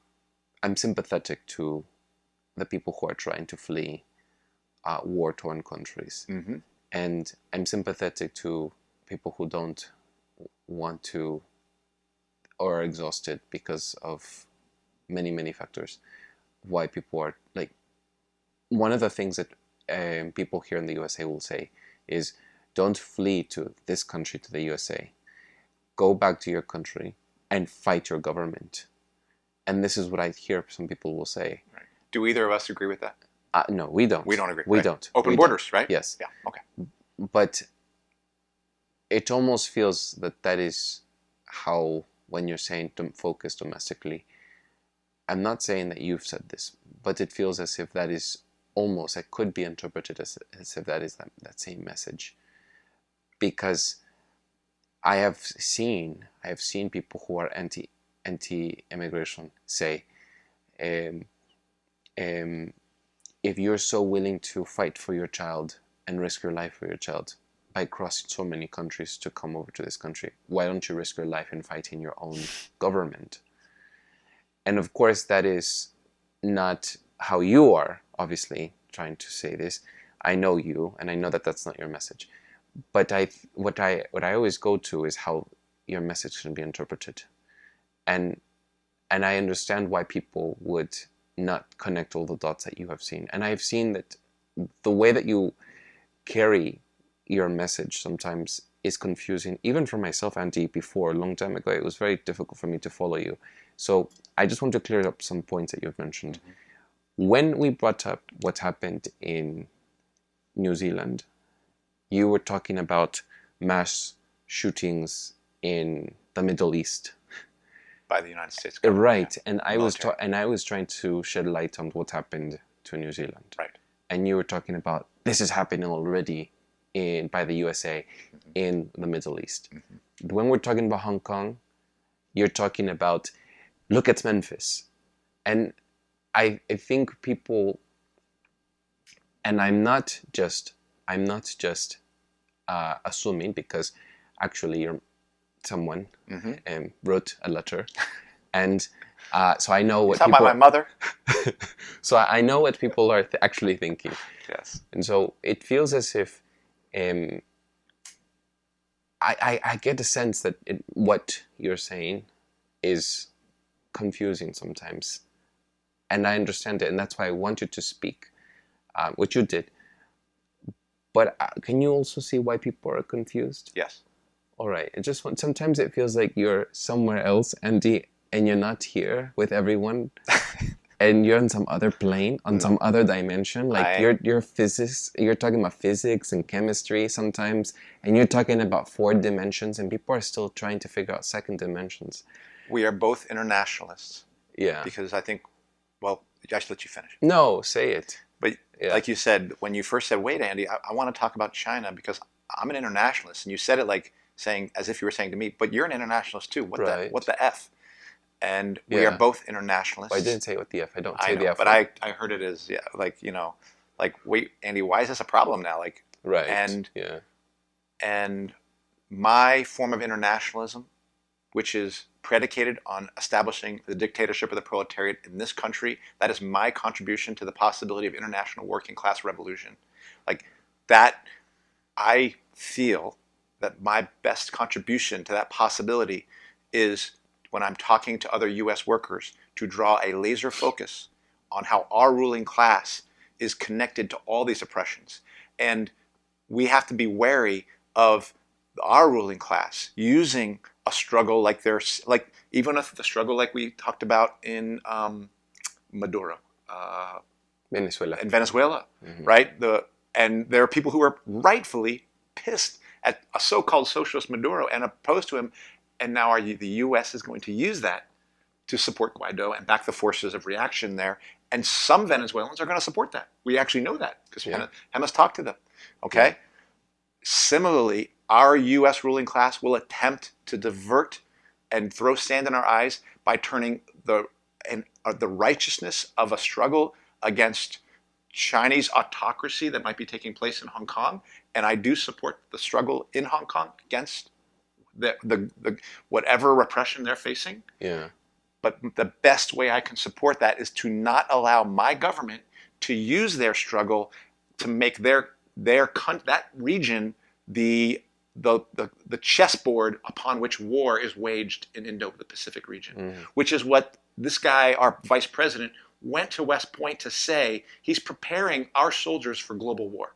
I'm sympathetic to the people who are trying to flee war-torn countries, Mm-hmm. and I'm sympathetic to people who don't want to or are exhausted because of many factors. Why people are like, one of the things that people here in the USA will say is, don't flee to this country, to the USA. Go back to your country and fight your government. And this is what I hear some people will say. Right. Do either of us agree with that? No, we don't. We don't agree. We right? don't. Open We borders, don't. right? Yes. Yeah. Okay. But it almost feels that is how, when you're saying to focus domestically, I'm not saying that you've said this, but it feels as if that is almost, it could be interpreted as if that is that same message. Because I have seen people who are anti-immigration say, if you're so willing to fight for your child and risk your life for your child by crossing so many countries to come over to this country, why don't you risk your life in fighting your own government? And of course, that is not how you are, obviously, trying to say this. I know you, and I know that that's not your message. But what I always go to is how your message can be interpreted. And I understand why people would not connect all the dots that you have seen. And I've seen that the way that you carry your message sometimes is confusing. Even for myself, Andy, before, a long time ago, it was very difficult for me to follow you. So I just want to clear up some points that you've mentioned. Mm-hmm. When we brought up what happened in New Zealand, you were talking about mass shootings in the Middle East. By the United States government. Right, yeah. and I was trying to shed light on what happened to New Zealand. Right. And you were talking about this is happening already by the USA mm-hmm. in the Middle East. Mm-hmm. When we're talking about Hong Kong, you're talking about, look at Memphis. And I think people, and I'm not just assuming, because actually someone Mm-hmm. wrote a letter, and so I know You what talking about people. my mother? So I know what people are actually thinking, Yes. and so it feels as if um, I get the sense that what you're saying is confusing sometimes, and I understand it, and that's why I want you to speak, which you did. But can you also see why people are confused? Yes. All right. Sometimes it feels like you're somewhere else, Andy, and you're not here with everyone, and you're on some other plane, on some other dimension. Like you're physics, you're talking about physics and chemistry sometimes, and you're talking about four dimensions, and people are still trying to figure out second dimensions. We are both internationalists Yeah. because I think, well, I should let you finish. No, say it. But Yeah. like you said, when you first said, wait, Andy, I want to talk about China because I'm an internationalist. And you said it like saying, as if you were saying to me, but you're an internationalist too. Right. What the F? And we are Yeah. both Well, internationalists. I didn't say what the F. I don't I say the know, F but word. I heard it as, yeah, like, like, wait, Andy, why is this a problem now? Like, Right. and, Yeah. and my form of internationalism, which is predicated on establishing the dictatorship of the proletariat in this country. That is my contribution to the possibility of international working class revolution. Like that, I feel that my best contribution to that possibility is when I'm talking to other US workers to draw a laser focus on how our ruling class is connected to all these oppressions. And we have to be wary of our ruling class using a struggle like there's like even if the struggle like we talked about in Maduro, Venezuela. in Venezuela, right? And there are people who are rightfully pissed at a so-called socialist Maduro and opposed to him, and now the U.S. is going to use that to support Guaido and back the forces of reaction there. And some Venezuelans are going to support that. We actually know that because Hema's talked to them. Okay. Yeah. Similarly, our U.S. ruling class will attempt to divert and throw sand in our eyes by turning the righteousness of a struggle against Chinese autocracy that might be taking place in Hong Kong, and I do support the struggle in Hong Kong against the whatever repression they're facing. Yeah. But the best way I can support that is to not allow my government to use their struggle to make that region the chessboard upon which war is waged in Indo-Pacific region, which is what this guy, our vice president, went to West Point to say. He's preparing our soldiers for global war.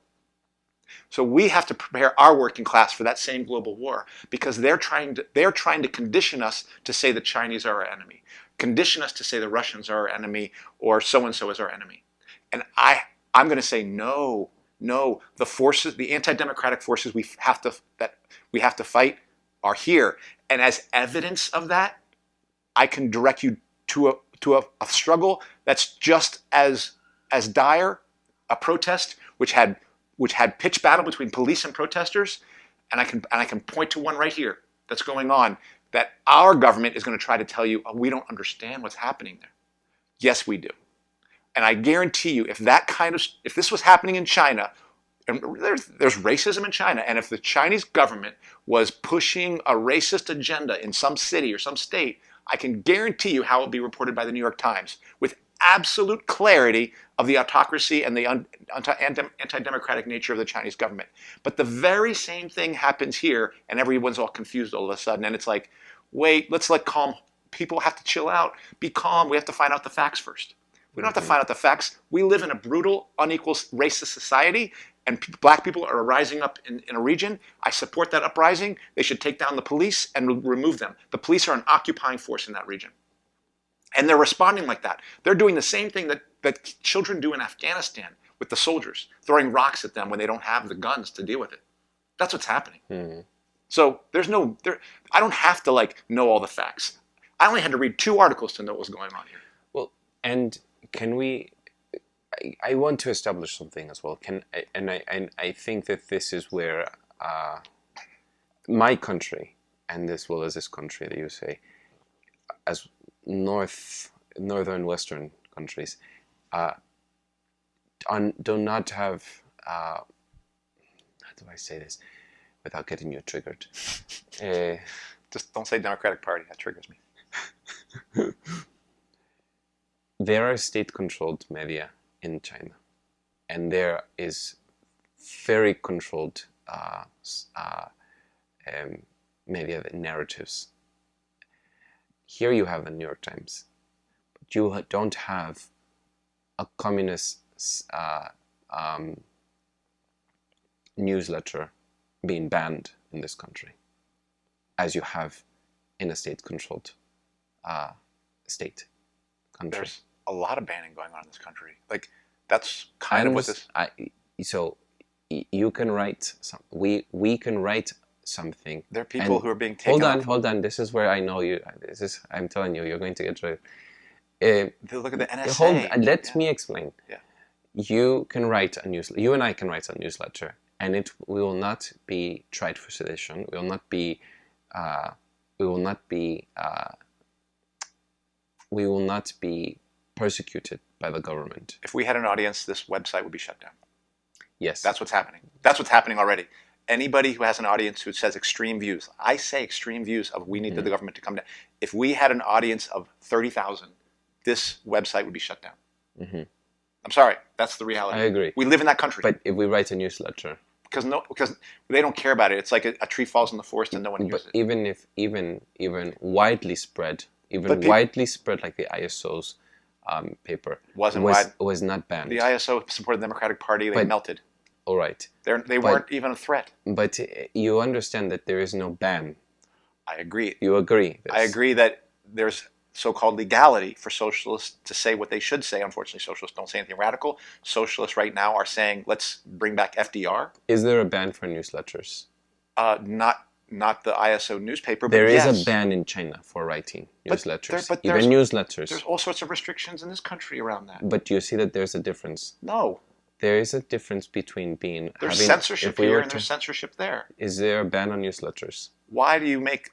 So we have to prepare our working class for that same global war because they're trying to condition us to say the Chinese are our enemy, condition us to say the Russians are our enemy or so and so is our enemy. And I'm going to say no. The forces, the anti-democratic forces we have to fight are here. And as evidence of that, I can direct you to a struggle that's just as dire, a protest which had pitched battle between police and protesters, and I can point to one right here that's going on that our government is going to try to tell you, oh, we don't understand what's happening there. Yes, we do. And I guarantee you, if this was happening in China, and there's racism in China, and if the Chinese government was pushing a racist agenda in some city or some state, I can guarantee you how it will be reported by the New York Times with absolute clarity of the autocracy and the anti-democratic nature of the Chinese government. But the very same thing happens here, and everyone's all confused all of a sudden. And it's like, wait, let's let calm. People have to chill out, be calm. We have to find out the facts first. We don't have to find out the facts. We live in a brutal, unequal, racist society, and black people are rising up in a region. I support that uprising. They should take down the police and remove them. The police are an occupying force in that region. And they're responding like that. They're doing the same thing that children do in Afghanistan with the soldiers, throwing rocks at them when they don't have the guns to deal with it. That's what's happening. So I don't have to know all the facts. I only had to read 2 articles to know what was going on here. Well, and can we? I want to establish something as well. I think that this is where my country, and as well as this country that you say, as northern Western countries, do not have. How do I say this without getting you triggered? Just don't say Democratic Party. That triggers me. There are state-controlled media in China, and there is very controlled media narratives. Here you have the New York Times, but you don't have a communist newsletter being banned in this country, as you have in a state-controlled state country. There's a lot of banning going on in this country. Like, that's kind of what this... So you can write some. We can write something. There are people who are being taken. Hold on. This is where I know you. I'm telling you, you're going to get rid. Look at the NSA. Let me explain. Yeah. You can write a newsletter. You and I can write a newsletter, and we will not be tried for sedition. We will not be. We will not be persecuted by the government. If we had an audience, this website would be shut down. Yes. That's what's happening. That's what's happening already. Anybody who has an audience who says extreme views, I say extreme views of we need the government to come down. If we had an audience of 30,000, this website would be shut down. I'm sorry. That's the reality. I agree. We live in that country. But if we write a newsletter... Because they don't care about it. It's like a tree falls in the forest and no one hears it. Even widely spread, widely spread like the ISO's paper was not banned. The ISO supported the Democratic Party. They melted. All right. They weren't even a threat. But you understand that there is no ban. I agree. You agree. I agree that there's so-called legality for socialists to say what they should say. Unfortunately, socialists don't say anything radical. Socialists right now are saying, let's bring back FDR. Is there a ban for newsletters? Not the ISO newspaper, but there is yes. a ban in China for writing newsletters. But even newsletters. There's all sorts of restrictions in this country around that. But you see that there's a difference. No. There is a difference between being... There's censorship here and there's censorship there. Is there a ban on newsletters? Why do you make...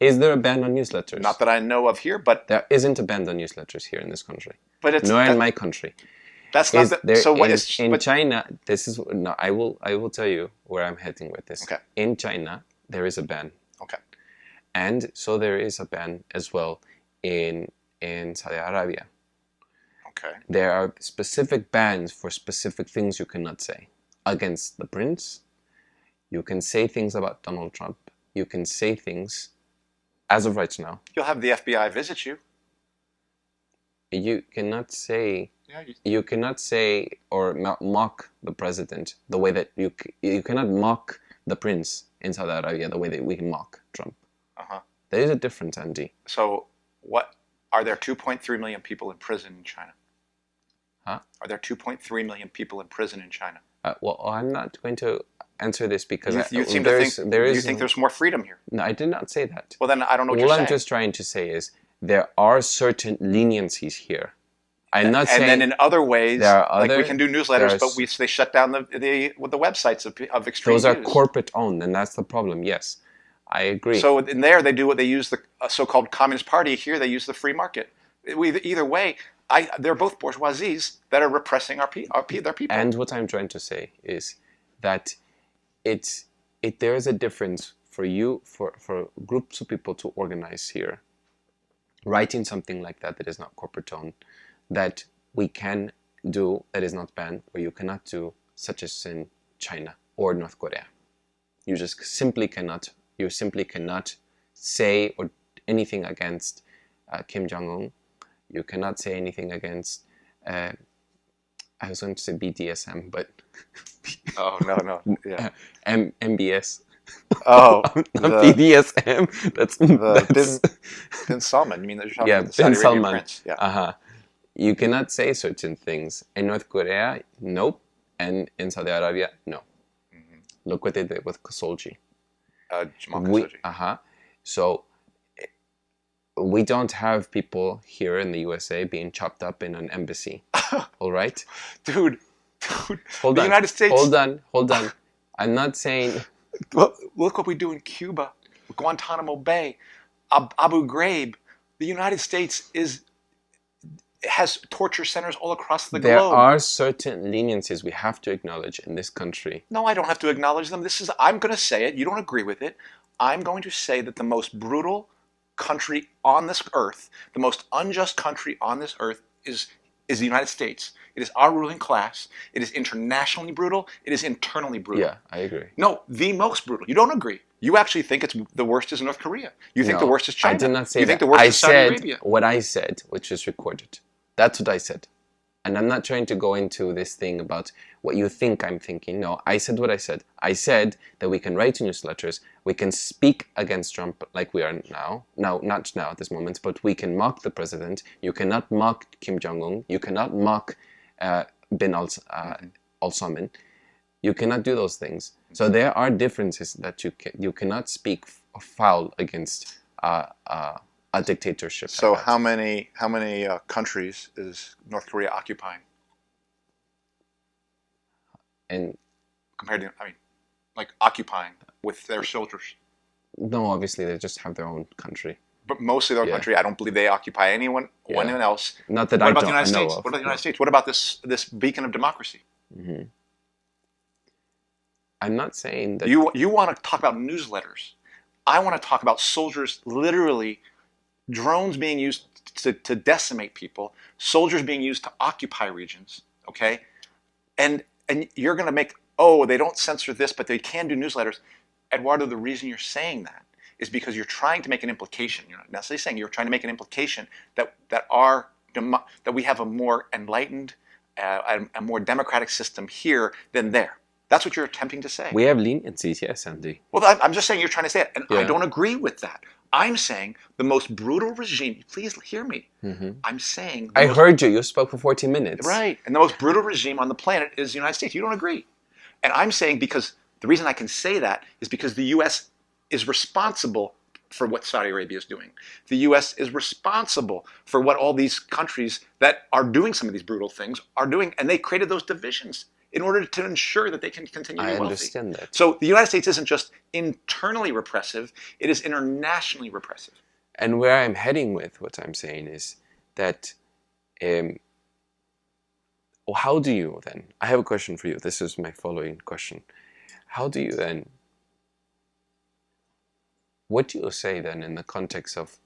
Is there a ban on newsletters? Not that I know of here, but... There isn't a ban on newsletters here in this country. But it's... Nor in my country. That's not... So what is... In China, this is... No, I will tell you where I'm heading with this. Okay. In China, there is a ban. Okay. And so there is a ban as well in Saudi Arabia. Okay. There are specific bans for specific things you cannot say. Against the prince, you can say things about Donald Trump. You can say things, as of right now. You'll have the FBI visit you. You cannot say... Yeah, you cannot say or mock the president the way that you cannot mock the prince in Saudi Arabia the way that we can mock Trump. There is a difference, Andy. So, what are there 2.3 million people in prison in China? Huh? Are there 2.3 million people in prison in China? Well, I'm not going to answer this because you seem to think you think there's more freedom here. No, I did not say that. Well, then I don't know what you're saying. All I'm just trying to say is there are certain leniencies here. I'm not saying... And then in other ways, like we can do newsletters, but they shut down the websites of extreme Those are views. corporate owned, and that's the problem, yes. I agree. So in there, they do what they use the so-called Communist Party. Here, they use the free market. Either way, they're both bourgeoisies that are repressing their people. And what I'm trying to say is that there is a difference for groups of people to organize here, writing something like that is not corporate owned, that we can do that is not banned, or you cannot do, such as in China or North Korea. You just simply cannot. You simply cannot say or anything against Kim Jong-un. You cannot say anything against. I was going to say BDSM, but oh no, yeah, MBS. Oh, not BDSM. That's Bin Salman. You mean that you're talking about the Bin Saudi Salman. Arabian prince? Yeah. You cannot say certain things. In North Korea, nope. And in Saudi Arabia, no. Look what they did with Khashoggi. Jamal Khashoggi. So we don't have people here in the USA being chopped up in an embassy. All right? Dude. Hold the on. United States. Hold on. I'm not saying... Look what we do in Cuba, Guantanamo Bay, Abu Ghraib. The United States has torture centers all across the globe. There are certain leniencies we have to acknowledge in this country. No, I don't have to acknowledge them. I'm going to say it. You don't agree with it. I'm going to say that the most brutal country on this earth, the most unjust country on this earth is the United States. It is our ruling class. It is internationally brutal. It is internally brutal. Yeah, I agree. No, the most brutal. You don't agree. You actually think it's the worst is North Korea. You think the worst is China. I did not say you that. think the worst I is Saudi said Arabia. what I said, which is recorded. That's what I said. And I'm not trying to go into this thing about what you think I'm thinking. No, I said what I said. I said that we can write newsletters, we can speak against Trump like we are now. No, not now at this moment, but we can mock the president. You cannot mock Kim Jong-un. You cannot mock bin al-Salman. You cannot do those things. So there are differences that you cannot speak foul against a dictatorship. So like how many countries is North Korea occupying? And compared to, I mean, like occupying with their soldiers. No, obviously they just have their own country. But mostly their country. I don't believe they occupy anyone else. Not that what I about don't the United know States? of. What about the United States? What about this beacon of democracy? Mm-hmm. I'm not saying that you want to talk about newsletters. I want to talk about soldiers, literally drones being used to decimate people, soldiers being used to occupy regions, okay? And you're going to make, oh, they don't censor this, but they can do newsletters. Eduardo, the reason you're saying that is because you're trying to make an implication. You're not necessarily saying, you're trying to make an implication that we have a more enlightened, a more democratic system here than there. That's what you're attempting to say. We have leniencies, yes, Andy. Well, I'm just saying you're trying to say it, and I don't agree with that. I'm saying the most brutal regime, please hear me. Mm-hmm. I'm saying... I heard you. You spoke for 14 minutes. Right. And the most brutal regime on the planet is the United States. You don't agree. And I'm saying because the reason I can say that is because the U.S. is responsible for what Saudi Arabia is doing. The U.S. is responsible for what all these countries that are doing some of these brutal things are doing. And they created those divisions in order to ensure that they can continue to be wealthy. I understand that. So the United States isn't just internally repressive, it is internationally repressive. And where I'm heading with what I'm saying is that, how do you then, I have a question for you, this is my following question. How do you then, what do you say then in the context of,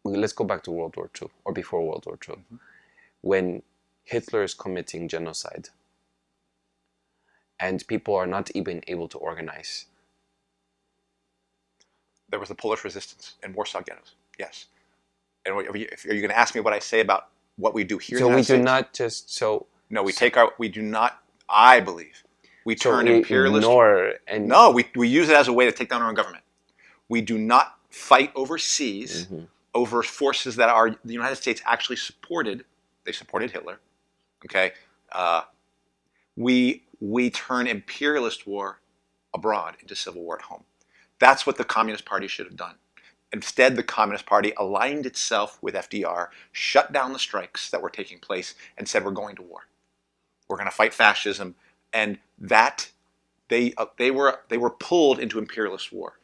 let's go back to World War II, or before World War II, when Hitler is committing genocide, and people are not even able to organize. There was the Polish resistance in Warsaw ghettos, yes. And are you going to ask me what I say about what we do here in the United States? So we do not just, so... No, we do not, I believe, we turn imperialist... No, we use it as a way to take down our own government. We do not fight overseas over forces that the United States actually supported. They supported Hitler, okay? We turn imperialist war abroad into civil war at home. That's what the Communist Party should have done. Instead, the Communist Party aligned itself with FDR, shut down the strikes that were taking place, and said, we're going to war. We're going to fight fascism. And that, they were pulled into imperialist war.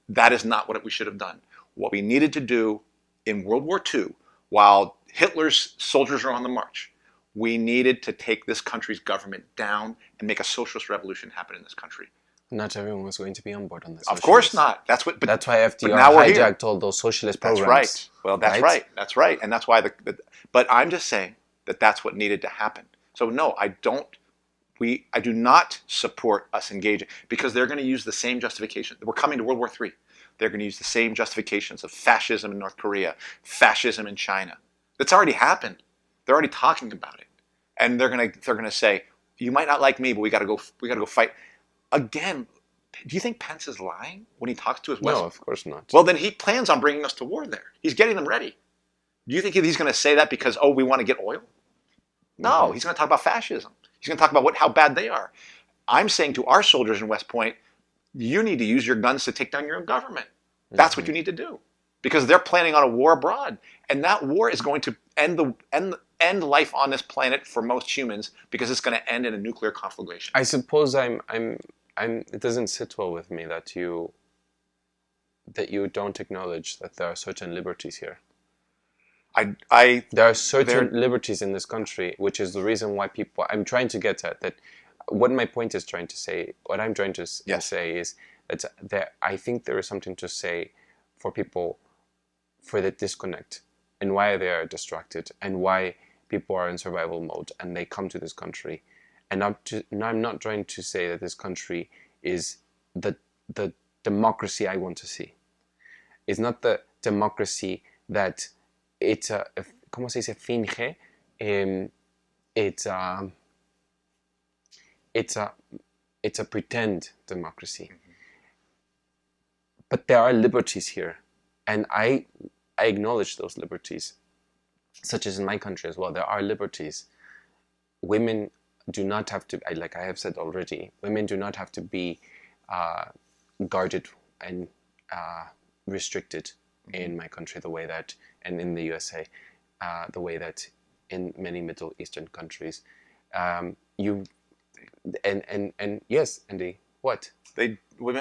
That is not what we should have done. What we needed to do in World War II, while Hitler's soldiers are on the march, we needed to take this country's government down and make a socialist revolution happen in this country. Not everyone was going to be on board on this. Of course not. That's why FDR hijacked all those socialist programs. That's right. Well, that's right. That's right. And that's why but I'm just saying that that's what needed to happen. So no, I do not support us engaging, because they're going to use the same justification. We're coming to World War III. They're going to use the same justifications of fascism in North Korea, fascism in China. That's already happened. They're already talking about it. And they're going to say, you might not like me, but we got to go fight. Again, do you think Pence is lying when he talks to his West? No, of course not. Well, then he plans on bringing us to war there. He's getting them ready. Do you think he's going to say that because, oh, we want to get oil? No, he's going to talk about fascism. He's going to talk about how bad they are. I'm saying to our soldiers in West Point, you need to use your guns to take down your own government. That's what you need to do, because they're planning on a war abroad, and that war is going to end life on this planet for most humans, because it's going to end in a nuclear conflagration. I suppose it doesn't sit well with me that you don't acknowledge that there are certain liberties here. There are certain liberties in this country, which is the reason why people... I'm trying to get at that. What my point is trying to say, what I'm trying to say is That there, I think there is something to say for people for the disconnect and why they are distracted and why people are in survival mode and they come to this country. And I'm not trying to say that this country is the democracy I want to see. It's not the democracy that it's a, ¿cómo se dice? Finge. It's a pretend democracy. But there are liberties here, and I acknowledge those liberties, such as in my country as well. There are liberties. Women do not have to, like I have said already, women do not have to be guarded and restricted in my country the way that, and in the USA, the way that in many Middle Eastern countries, yes, Andy, what?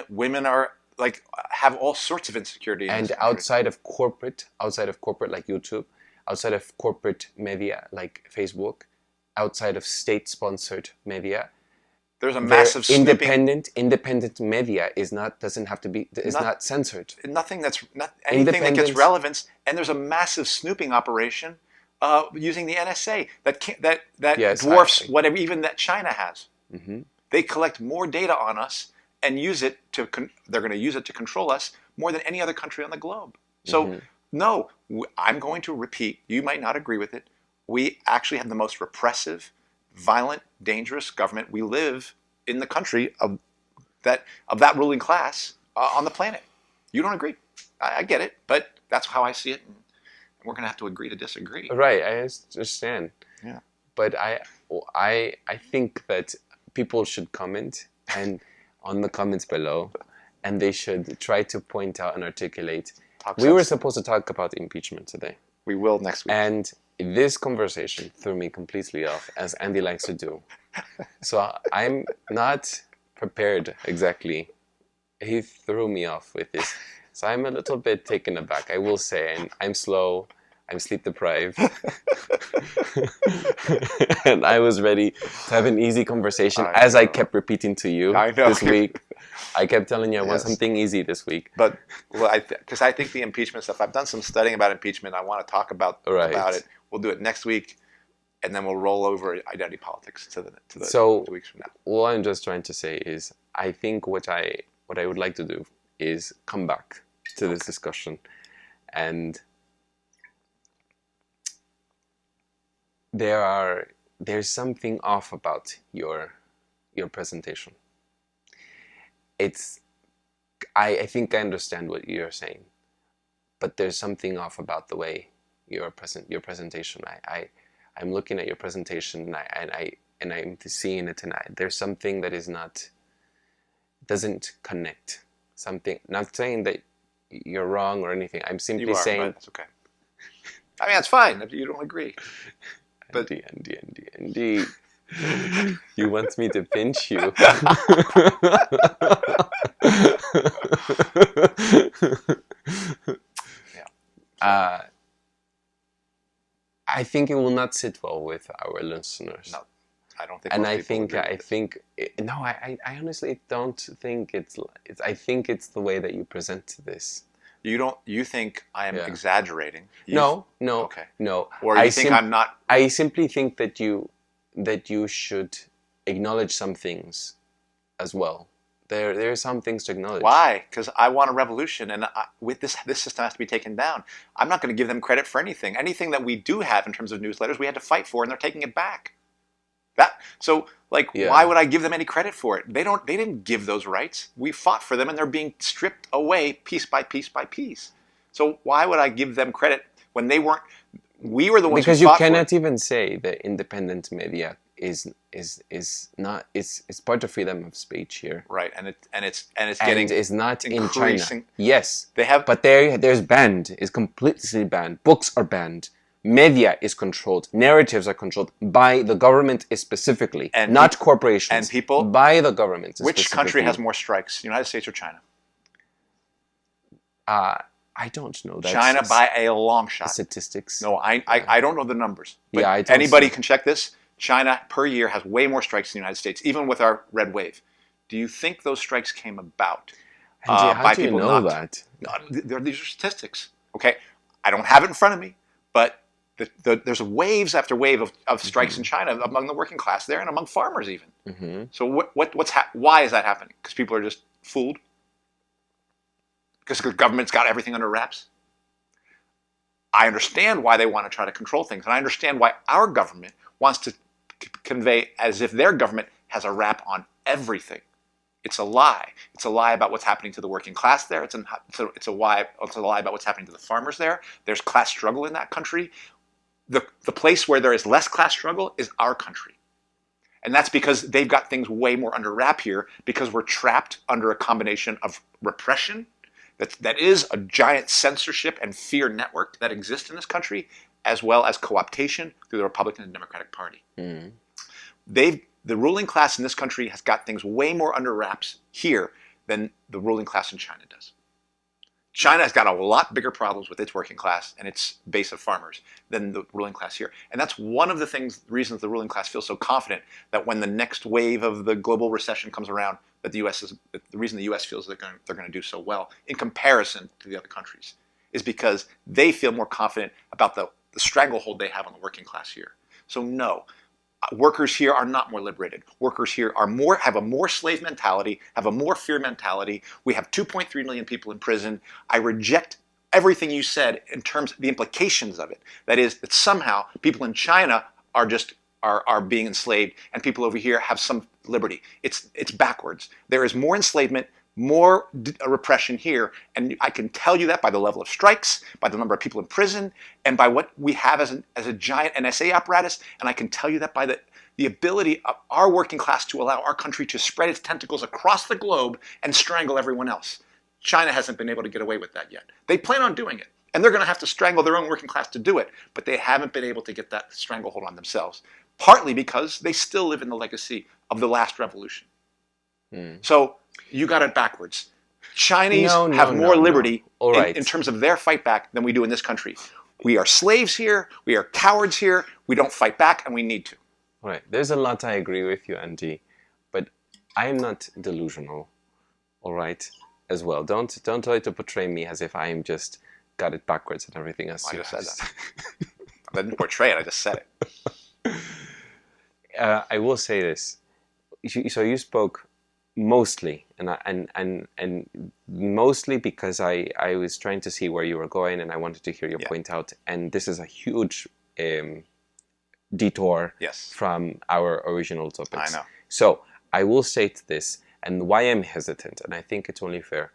Women are like have all sorts of insecurity. And outside of corporate like YouTube, outside of corporate media like Facebook, outside of state-sponsored media, there's a massive independent media not censored. Anything that gets relevance, and there's a massive snooping operation using the NSA that dwarfs whatever even that China has. Mm-hmm. They collect more data on us and use it they're going to use it to control us more than any other country on the globe. So no, I'm going to repeat, you might not agree with it, we actually have the most repressive, violent, dangerous government. We live in the country of that ruling class on the planet. You don't agree. I get it, but that's how I see it, and we're going to have to agree to disagree. Right, I understand. Yeah. But I think that people should comment and on the comments below, and they should try to point out and articulate. We were supposed to talk about impeachment today. We will next week. And this conversation threw me completely off, as Andy likes to do. So I'm not prepared exactly. He threw me off with this. So I'm a little bit taken aback, I will say. And I'm slow. I'm sleep deprived. And I was ready to have an easy conversation, as I kept repeating to you this week. I kept telling you I want something easy this week. But, because I think the impeachment stuff, I've done some studying about impeachment. I want to talk about it. We'll do it next week, and then we'll roll over identity politics to the 2 weeks from now. What I'm just trying to say is, I think what I would like to do is come back to this discussion, and there's something off about your presentation. I think I understand what you're saying, but there's something off about the way your presentation. I'm looking at your presentation and I'm seeing it, and there's something that doesn't connect. Something. Not saying that you're wrong or anything. I'm simply saying but it's okay. I mean, it's fine if you don't agree. But Andy. You want me to pinch you? Yeah. I think it will not sit well with our listeners. No, I don't think. And I honestly don't think it's. I think it's the way that you present this. You think I am exaggerating? No. Okay. No. Or you think I'm not? I simply think that you should acknowledge some things as well. There are some things to acknowledge. Why? Because I want a revolution, and with this system has to be taken down. I'm not going to give them credit for anything. Anything that we do have in terms of newsletters, we had to fight for, and they're taking it back. Why would I give them any credit for it? They didn't give those rights. We fought for them, and they're being stripped away piece by piece by piece. So why would I give them credit when they weren't? We were the ones because who fought you cannot even say that independent media is not it's part of freedom of speech here. Right, and it's not in China. Yes, they have, but there's banned. It's completely banned. Books are banned. Media is controlled. Narratives are controlled by the government specifically, and not corporations. And people by the government. Which country has more strikes, United States or China? I don't know. That's China by a long shot. Statistics. No, I don't know the numbers. But anybody can check this. China per year has way more strikes than the United States, even with our red wave. Do you think those strikes came about Andy, how by do you people know not. that? These are statistics. Okay, I don't have it in front of me, but there's waves after wave of strikes in Hmm. China among the working class there and among farmers even. Hmm. So why is that happening? Because people are just fooled. Because the government's got everything under wraps. I understand why they want to try to control things, and I understand why our government wants to convey as if their government has a wrap on everything. It's a lie. It's a lie about what's happening to the working class there. It's a lie about what's happening to the farmers there. There's class struggle in that country. The place where there is less class struggle is our country. And that's because they've got things way more under wrap here because we're trapped under a combination of repression that is a giant censorship and fear network that exists in this country, as well as co-optation through the Republican and Democratic Party. Mm. The ruling class in this country has got things way more under wraps here than the ruling class in China does. China has got a lot bigger problems with its working class and its base of farmers than the ruling class here. And that's one of the reasons the ruling class feels so confident that when the next wave of the global recession comes around, that the reason the U.S. feels they're going to do so well in comparison to the other countries is because they feel more confident about the stranglehold they have on the working class here. So no, workers here are not more liberated. Workers here have a more slave mentality, have a more fear mentality. We have 2.3 million people in prison. I reject everything you said in terms of the implications of it. That is, that somehow people in China are being enslaved and people over here have some liberty. It's backwards. There is more enslavement, more repression here, and I can tell you that by the level of strikes, by the number of people in prison, and by what we have as a giant NSA apparatus, and I can tell you that by the ability of our working class to allow our country to spread its tentacles across the globe and strangle everyone else. China hasn't been able to get away with that yet. They plan on doing it, and they're going to have to strangle their own working class to do it, but they haven't been able to get that stranglehold on themselves, partly because they still live in the legacy of the last revolution. Mm. So you got it backwards. Chinese No, have no, more no, no. liberty All in right. terms of their fight back than we do in this country. We are slaves here. We are cowards here. We don't fight back, and we need to. All right. There's a lot I agree with you, Andy, but I'm not delusional. All right, as well. Don't try to portray me as if I am just got it backwards and everything else. I just said that. I didn't portray it. I just said it. I will say this. So you spoke mostly, and mostly because I was trying to see where you were going, and I wanted to hear your point out. And this is a huge detour from our original topics. I know. So I will say to this, and why I'm hesitant, and I think it's only fair.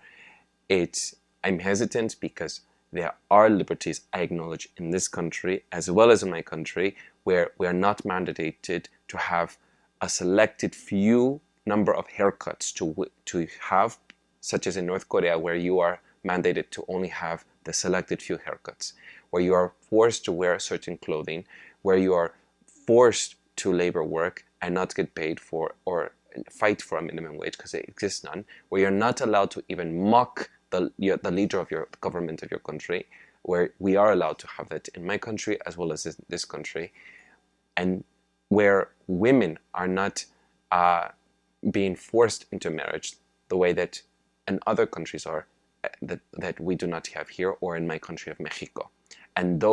I'm hesitant because there are liberties I acknowledge in this country as well as in my country where we are not mandated to have a selected few number of haircuts to have, such as in North Korea, where you are mandated to only have the selected few haircuts, where you are forced to wear certain clothing, where you are forced to labor work and not get paid for or fight for a minimum wage because it exists none, where you're not allowed to even mock the leader of your government of your country, where we are allowed to have that in my country as well as this country, and where women are not being forced into marriage the way that in other countries are, that we do not have here, or in my country of Mexico. And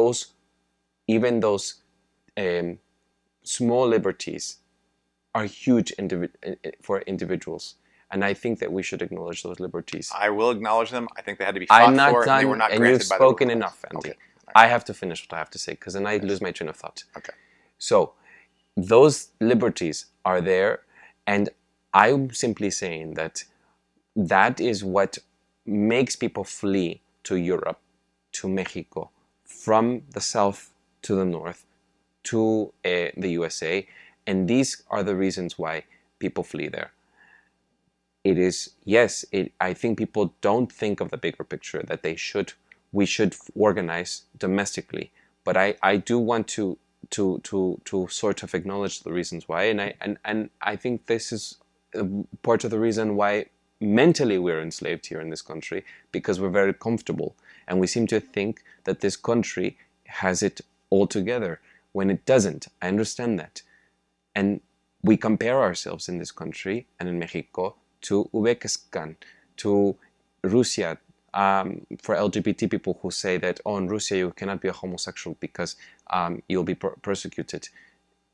even those small liberties are huge for individuals. And I think that we should acknowledge those liberties. I will acknowledge them. I think they had to be fought for, and they were not and granted you've by the ruling spoken class. enough, Andy. Okay. I have to finish what I have to say, because then I lose my train of thought. Okay. So, those liberties are there, and I'm simply saying that is what makes people flee to Europe, to Mexico, from the south to the north, to the USA, and these are the reasons why people flee there. It is, yes, I think people don't think of the bigger picture, that we should organize domestically, but I do want to sort of acknowledge the reasons why, and I think this is part of the reason why mentally we're enslaved here in this country, because we're very comfortable and we seem to think that this country has it all together when it doesn't. I understand that, and we compare ourselves in this country and in Mexico to Uzbekistan, to Russia, for LGBT people who say that, oh, in Russia you cannot be a homosexual because you'll be persecuted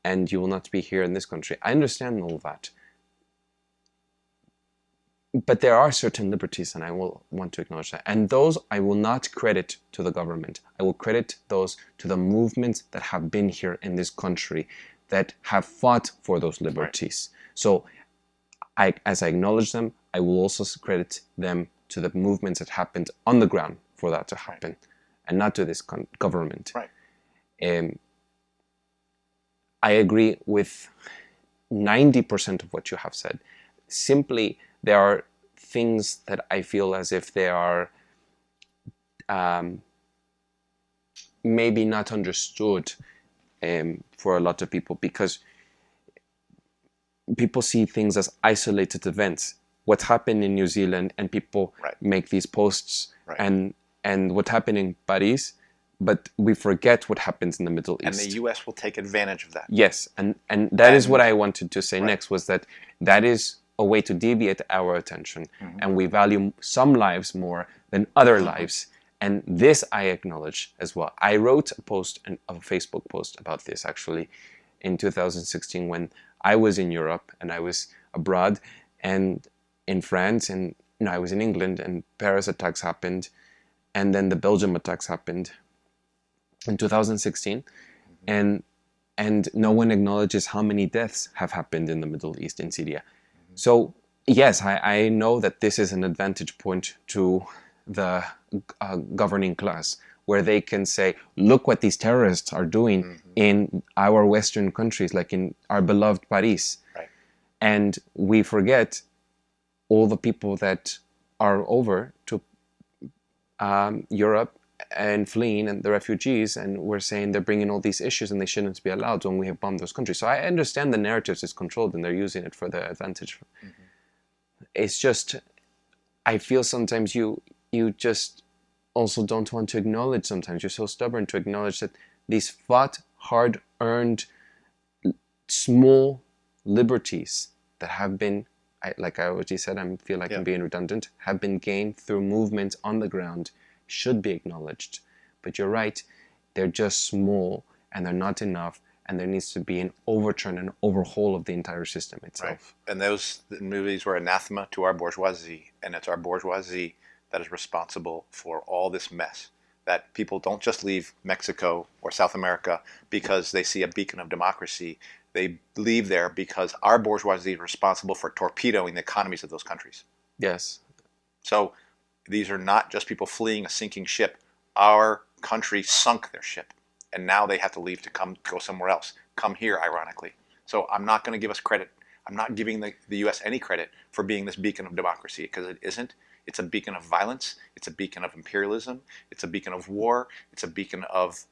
and you will not be here in this country. I understand all that. But there are certain liberties, and I will want to acknowledge that. And those I will not credit to the government. I will credit those to the movements that have been here in this country, that have fought for those liberties. Right. So as I acknowledge them, I will also credit them to the movements that happened on the ground for that to happen, right, and not to this government. Right. I agree with 90% of what you have said. Simply, there are things that I feel as if they are maybe not understood for a lot of people, because people see things as isolated events. What happened in New Zealand, and people right. make these posts, right. and what happened in Paris, but we forget what happens in the Middle East. And the U.S. will take advantage of that. Yes, and that is what I wanted to say right. next, was that is a way to deviate our attention, mm-hmm. and we value some lives more than other mm-hmm. lives. And this I acknowledge as well. I wrote a Facebook post about this actually in 2016 when I was in Europe and I was abroad and in France, and I was in England, and Paris attacks happened, and then the Belgium attacks happened in 2016, mm-hmm. and no one acknowledges how many deaths have happened in the Middle East, in Syria. Mm-hmm. So yes, I know that this is an advantage point to the governing class, where they can say, look what these terrorists are doing mm-hmm. in our Western countries, like in our beloved Paris. Right. And we forget all the people that are over to Europe and fleeing, and the refugees, and we're saying they're bringing all these issues and they shouldn't be allowed when we have bombed those countries. So I understand the narratives is controlled and they're using it for their advantage. Mm-hmm. It's just, I feel sometimes you just also don't want to acknowledge, sometimes you're so stubborn to acknowledge that these fought, hard-earned, small liberties that have been, like I already said, I feel like I'm being redundant, have been gained through movements on the ground, should be acknowledged. But you're right, they're just small and they're not enough, and there needs to be an overturn and overhaul of the entire system itself. Right. And those movies were anathema to our bourgeoisie, and it's our bourgeoisie that is responsible for all this mess. That people don't just leave Mexico or South America because they see a beacon of democracy. They leave there because our bourgeoisie is responsible for torpedoing the economies of those countries. Yes. So these are not just people fleeing a sinking ship. Our country sunk their ship, and now they have to leave to go somewhere else. Come here, ironically. So I'm not going to give us credit. I'm not giving the U.S. any credit for being this beacon of democracy, because it isn't. It's a beacon of violence. It's a beacon of imperialism. It's a beacon of war. It's a beacon of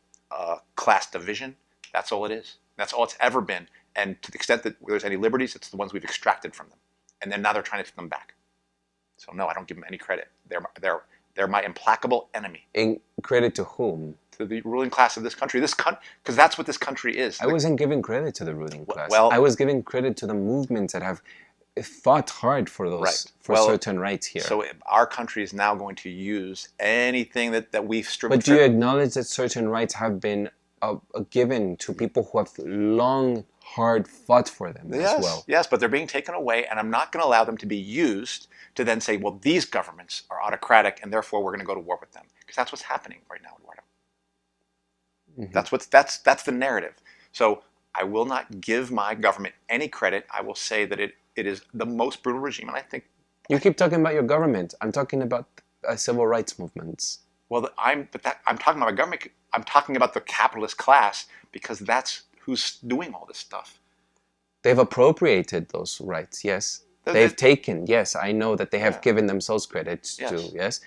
class division. That's all it is. That's all it's ever been. And to the extent that there's any liberties, it's the ones we've extracted from them. And then now they're trying to take them back. So no, I don't give them any credit. They're my implacable enemy. In credit to whom? To the ruling class of this country. Because that's what this country is. I wasn't giving credit to the ruling class. Well, I was giving credit to the movements that have fought hard for those certain rights here. So our country is now going to use anything that we've striven. But do you acknowledge that certain rights have been given to people who have long, hard fought for them as well? Yes, but they're being taken away, and I'm not going to allow them to be used to then say, well, these governments are autocratic, and therefore we're going to go to war with them. Because that's what's happening right now, Eduardo. Mm-hmm. That's the narrative. So I will not give my government any credit. I will say that it is the most brutal regime, and I think you keep talking about your government. I'm talking about civil rights movements. Well, I'm talking about my government. I'm talking about the capitalist class, because that's who's doing all this stuff. They've appropriated those rights, yes. They've taken, yes. I know that they have given themselves credit to, yes.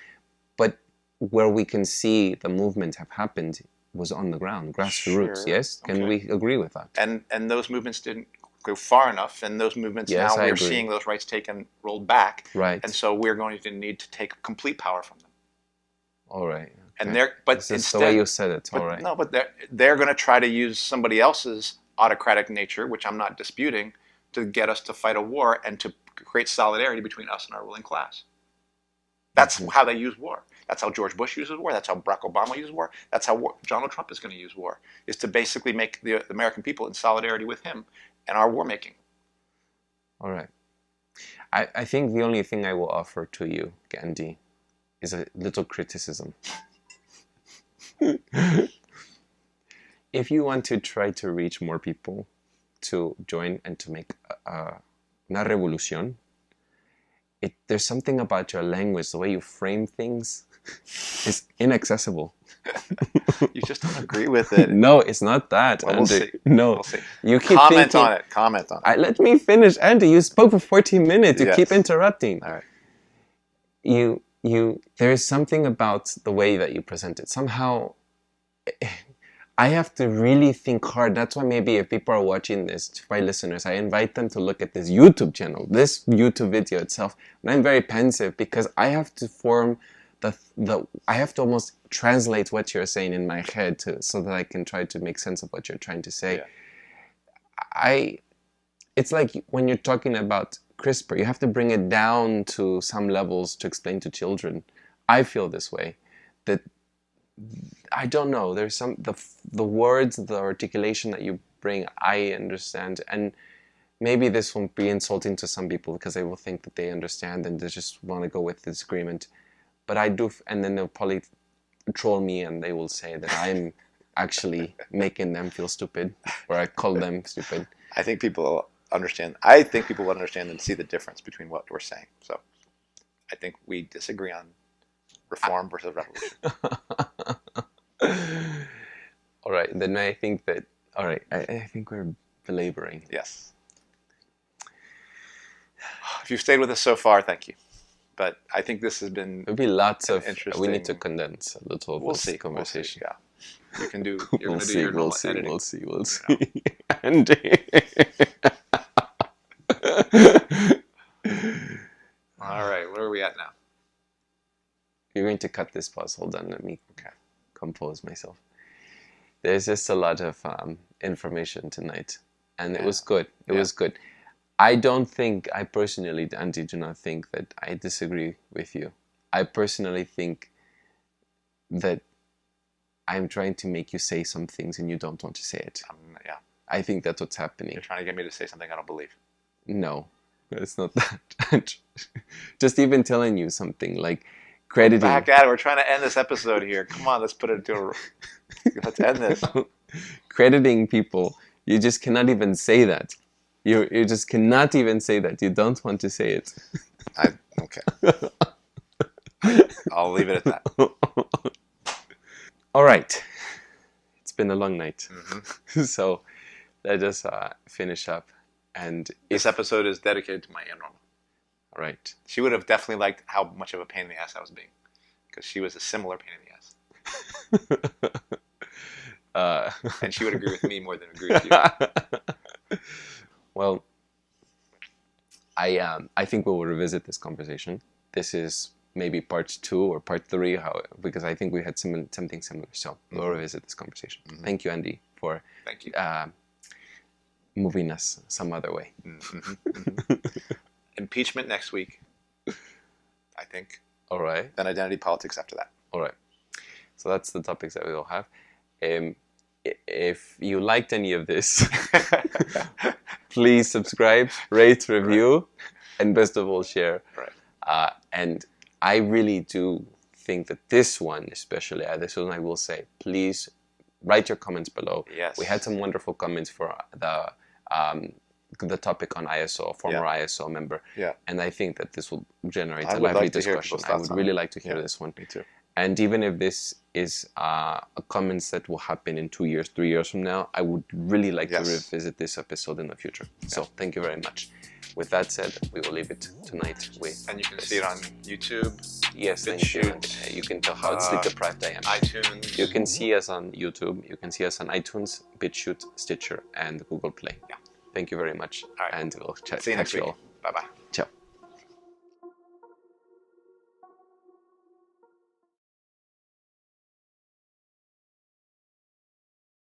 But where we can see the movement have happened was on the ground, grassroots, yes. Can we agree with that? And those movements didn't go far enough, and those movements now we're seeing those rights taken, rolled back, right? And so we're going to need to take complete power from them. All right. Okay. And but instead, the way you said it, all right. No, but they're going to try to use somebody else's autocratic nature, which I'm not disputing, to get us to fight a war and to create solidarity between us and our ruling class. That's how they use war. That's how George Bush uses war. That's how Barack Obama uses war. That's how Donald Trump is going to use war, is to basically make the American people in solidarity with him and our war making. All right. I think the only thing I will offer to you, Gandhi, is a little criticism. If you want to try to reach more people to join and to make una revolución, there's something about your language, the way you frame things, is inaccessible. You just don't agree with it. No, it's not that, Well, Andy. we'll see. No, We'll see. you keep Comment thinking, on it. Comment on it. let me finish, Andy. You spoke for 14 minutes. You Yes. keep interrupting. All right. There is something about the way that you present it. Somehow, I have to really think hard. That's why maybe if people are watching this, my listeners, I invite them to look at this YouTube channel, this YouTube video itself. And I'm very pensive because I have to form I have to almost translate what you're saying in my head so that I can try to make sense of what you're trying to say. Yeah. It's like when you're talking about CRISPR, you have to bring it down to some levels to explain to children. I feel this way, that I don't know, there's the words, the articulation that you bring, I understand, and maybe this won't be insulting to some people because they will think that they understand and they just want to go with the disagreement. But I do, and then they'll probably troll me and they will say that I'm actually making them feel stupid, or I call them stupid. I think people understand. I think people will understand and see the difference between what we're saying. So I think we disagree on reform versus revolution. All right, then I think that, all right, I think we're belaboring. Yes. If you've stayed with us so far, thank you. But I think this has been There'll be lots of, interesting. we need to condense a little of We'll this see. conversation. We'll see, yeah. You can do, you're We'll going to do see, your normal we'll editing. We'll see. Andy. All right, where are we at now? You're going to cut this pause. Hold on, let me compose myself. There's just a lot of information tonight, and it was good. It was good. I personally, Andy, do not think that I disagree with you. I personally think that I'm trying to make you say some things and you don't want to say it. Yeah. I think that's what's happening. You're trying to get me to say something I don't believe. No, it's not that. Just even telling you something, like crediting. Back at it. We're trying to end this episode here. Come on, let's put it to a... Let's end this. Crediting people, you just cannot even say that. You just cannot even say that. You don't want to say it. Okay. I'll leave it at that. All right. It's been a long night. Mm-hmm. So let us finish up. And this episode is dedicated to my Aunt Norma. All right. She would have definitely liked how much of a pain in the ass I was being, because she was a similar pain in the ass. And she would agree with me more than agree with you. Well, I think we will revisit this conversation. This is maybe part 2 or part 3, because I think we had something similar. So we'll revisit this conversation. Mm-hmm. Thank you, Andy, for moving us some other way. Mm-hmm. Mm-hmm. Impeachment next week, I think. All right. Then identity politics after that. All right. So that's the topics that we will have. If you liked any of this, please subscribe, rate, review, and best of all, share. Right. And I really do think that this one, especially, this one I will say, please write your comments below. Yes. We had some wonderful comments for the topic on ISO, former ISO member. Yeah. And I think that this will generate a lively discussion. I would really like to hear this one. Me too. And even if this is a comments that will happen in 2 years, 3 years from now, I would really like to revisit this episode in the future. So thank you very much. With that said, we will leave it tonight with... And you can see it on YouTube. Yes, thank you. You can tell how sleep deprived I am. iTunes. You can see us on YouTube. You can see us on iTunes, BitChute, Stitcher, and Google Play. Yeah. Thank you very much. All right. And we'll chat. See you next week. All. Bye-bye. Ciao.